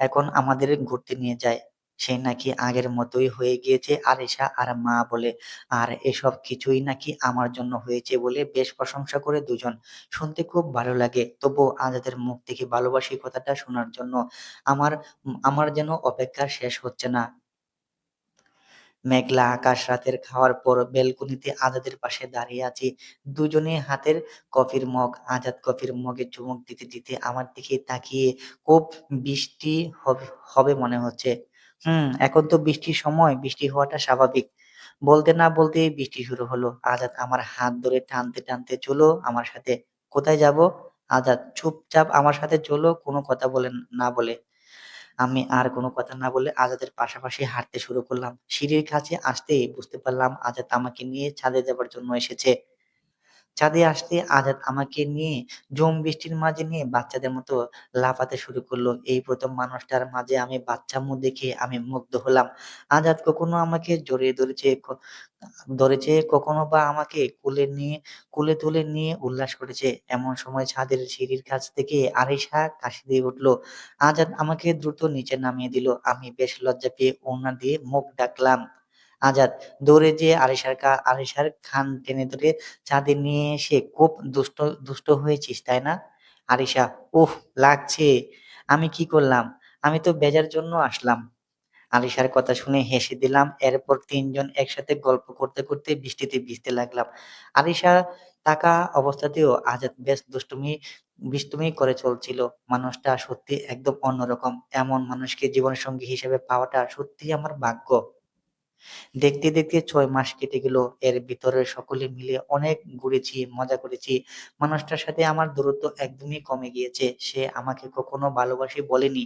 এখন আমাদের ঘুরতে নিয়ে যায়। সে নাকি আগের মতোই হয়ে গিয়েছে আরিশা আর মা বলে। আর এসব কিছুই নাকি আমার জন্য হয়েছে বলে বেশ প্রশংসা করে দুজন। শুনতে খুব ভালো লাগে। তবুও আজাদের মুখ থেকে ভালোবাসি কথাটা শোনার জন্য আমার আমার যেন অপেক্ষা শেষ হচ্ছে না। মেঘলা আকাশ, রাতের খাওয়ার পর বেলকনিতে আজাদের পাশে দাঁড়িয়ে আছি। দুজনে হাতের কফির মগ। আজাদ কফির মগে চুমুক দিতে দিতে আমার দিকে তাকিয়ে, খুব বৃষ্টি হবে হবে মনে হচ্ছে। এখন তো বৃষ্টির সময়, বৃষ্টি হওয়াটা স্বাভাবিক। বলতে না বলতেই বৃষ্টি শুরু হলো। আজাদ আমার হাত ধরে টানতে টানতে, চলো আমার সাথে। কোথায় যাব? আজাদ: চুপচাপ আমার সাথে চলো, কোনো কথা না বলে। আমি আর কোনো কথা না বলে আজাদের পাশাপাশি হাঁটতে শুরু করলাম। সিঁড়ির কাছে আসতেই বুঝতে পারলাম আজাদ আমাকে নিয়ে ছাদে যাবার জন্য এসেছে। ছাদে আসতে আজাদ আমাকে নিয়ে ঝুম বৃষ্টির মাঝে নিয়ে বাচ্চাদের মতো লাফাতে শুরু করলো। এই প্রথম মানুষটার মাঝে আমি বাচ্চামো দেখে আমি মুগ্ধ হলাম। আজাদ কখনো আমাকে জড়িয়ে ধরেছে, কখনো বা আমাকে কোলে তুলে নিয়ে উল্লাস করেছে। এমন সময় ছাদের সিঁড়ির কাছ থেকে আরিশা কাশি দিয়ে উঠল। আজাদ আমাকে দ্রুত নিচে নামিয়ে দিল। আমি বেশ লজ্জা পেয়ে ওড়না দিয়ে মুখ ঢাকলাম। আজাদ দৌড়ে যেয়ে আরিশার কান টেনে ধরে ছাদে নিয়ে এসে, খুব দুষ্ট হয়েছিস, তাই না? আরিশা: উফ, লাগছে। আমি কি করলাম? আমি তো বেজার জন্য আসলাম। আরিশার কথা শুনে হেসে দিলাম। এরপর তিনজন একসাথে গল্প করতে করতে বৃষ্টিতে ভিজতে লাগলাম। আরিশা থাকা অবস্থাতেও আজাদ বেশ দুষ্টুমি করে চলছিল। মানুষটা সত্যি একদম অন্যরকম। এমন মানুষকে জীবনসঙ্গী হিসেবে পাওয়াটা সত্যিই আমার ভাগ্য। দেখতে দেখতে ৬ মাস কেটে গেল। এর ভিতরে সকলে মিলে অনেক ঘুরেছি, মজা করেছি। মানুষটার সাথে আমার দূরত্ব একদমই কমে গিয়েছে। সে আমাকে কখনো ভালোবাসি বলেনি।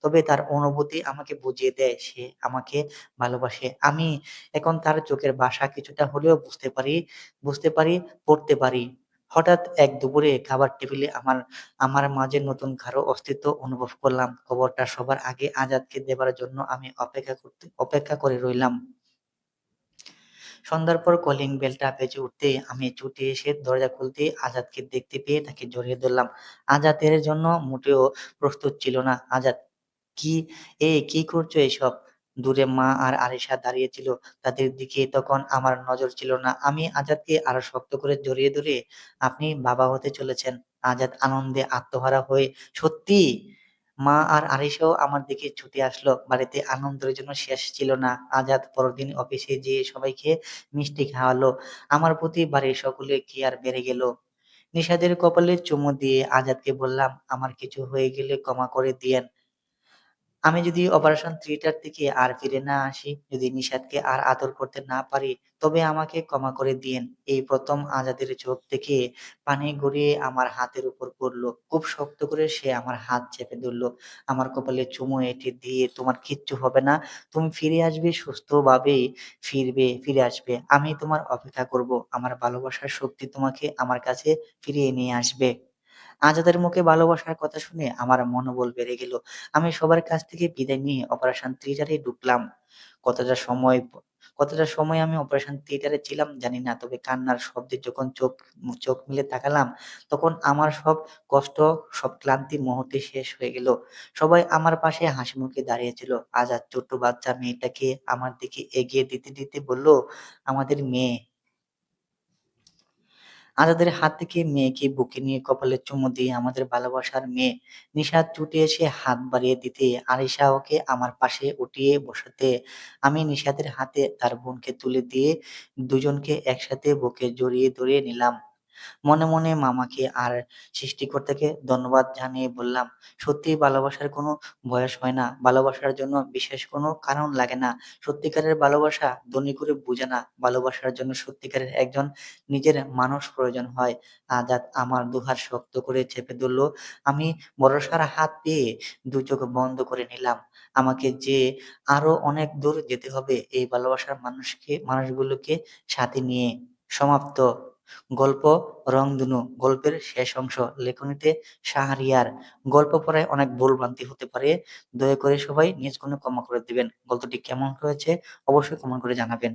তবে তার অনুভূতি আমাকে বুঝিয়ে দেয় সে আমাকে ভালোবাসে। আমি এখন তার চোখের ভাষা কিছুটা হলেও বুঝতে পারি, পড়তে পারি। হঠাৎ এক দুপুরে খাবার টেবিলে আমার মাঝে নতুন কারো অস্তিত্ব অনুভব করলাম। খবরটা সবার আগে আজাদকে দেবার জন্য আমি অপেক্ষা করে রইলাম। সন্ধ্যার পর কলিং বেলটা বেজে উঠতেই আমি ছুটে এসে দরজা খুলতেই আজাদকে দেখতে পেয়ে তাকে জড়িয়ে ধরলাম। আজাদ এর জন্য মোটেও প্রস্তুত ছিল না। আজাদ: কি কি করছো এসব? দূরে মা আর আরিশা দাঁড়িয়ে ছিল। তাদের দিকে তখন আমার নজর ছিল না। আমি আজাদকে আরো শক্ত করে জড়িয়ে ধরে, আপনি বাবা হতে চলেছেন। আজাদ আনন্দে আত্মহারা হয়ে, সত্যি? মা আর আরিশাও আমার দিকে ছুটে আসলো। বাড়িতে আনন্দের জন্য শেষ ছিল না। আজাদ পরদিন অফিসে যেয়ে সবাইকে মিষ্টি খাওয়ালো। আমার প্রতি বাড়ির সকলের কেয়ার বেড়ে গেল। নিশাদের কপালে চুমু দিয়ে আজাদকে বললাম, আমার কিছু হয়ে গেলে ক্ষমা করে দিয়েন। আমি যদি অপারেশন থিয়েটার থেকে আর ফিরে না আসি, যদি নিশাদকে আর আদর করতে না পারি, তবে আমাকে ক্ষমা করে দিয়েন। এই ১ম আজাদের চোখ থেকে পানি গড়িয়ে আমার হাতের উপর পড়ল। খুব শক্ত করে সে আমার হাত চেপে ধরল। আমার কপালে চুমু এঁটে দিয়ে, "তোমার কিচ্ছু হবে না। তুমি ফিরে আসবে, সুস্থভাবেই ফিরে আসবে। আমি তোমার অপেক্ষা করব। আমার ভালোবাসার শক্তি তোমাকে আমার কাছে ফিরিয়ে নিয়ে আসবে।" আজাদের মুখে ভালোবাসার কথা শুনে আমার মনোবল বেড়ে গেল। আমি সবার কাছ থেকে বিদায় নিয়ে অপারেশন থিয়েটারে ঢুকলাম। কতটা সময় প কতটা সময় আমি অপারেশন থিয়েটারে ছিলাম জানি না। তবে কান্নার শব্দে যখন চোখ মেলে তাকালাম, তখন আমার সব কষ্ট, সব ক্লান্তি মুহূর্তে শেষ হয়ে গেল। সবাই আমার পাশে হাসিমুখে দাঁড়িয়ে ছিল। আজাদ ছোট্ট বাচ্চা মেয়েটাকে আমার দিকে এগিয়ে দিতে বলল, "আমাদের মেয়ে।" আজাদের হাত থেকে মেয়েকে বুকে নিয়ে কপালে চুমু দিয়ে, "আমাদের ভালোবাসার মেয়ে।" নিশাত ছুটে এসে হাত বাড়িয়ে দিতে, আরিশা ওকে আমার পাশে উঠিয়ে বসাতে, আমি নিশাতের হাতে তার বোনকে তুলে দিয়ে দুজনকে একসাথে বুকে জড়িয়ে ধরে নিলাম। মনে মনে মামাকে আর সৃষ্টিকর্তাকে ধন্যবাদ জানিয়ে বললাম, "সত্যিই ভালোবাসার কোনো বয়স হয় না। ভালোবাসার জন্য বিশেষ কোনো কারণ লাগে না। সত্যিকারের ভালোবাসা ধনী করে বোঝে না। ভালোবাসার জন্য সত্যিকারের একজন নিজের মানুষ প্রয়োজন হয়।" আজাদ আমার দুহাত শক্ত করে চেপে ধরল। আমি ভরসার হাত পেয়ে দু চোখ বন্ধ করে নিলাম। আমাকে যে আরো অনেক দূর যেতে হবে এই ভালোবাসার মানুষগুলোকে সাথে নিয়ে। সমাপ্ত। গল্প রংধনু। গল্পের শেষ অংশ। লেখনীতে শাহরিয়ার। গল্প পড়ায় অনেক ভুলভ্রান্তি হতে পারে। দয়া করে সবাই নিজ গুণে ক্ষমা করে দিবেন। গল্পটি কেমন হয়েছে অবশ্যই কমেন্ট করে জানাবেন।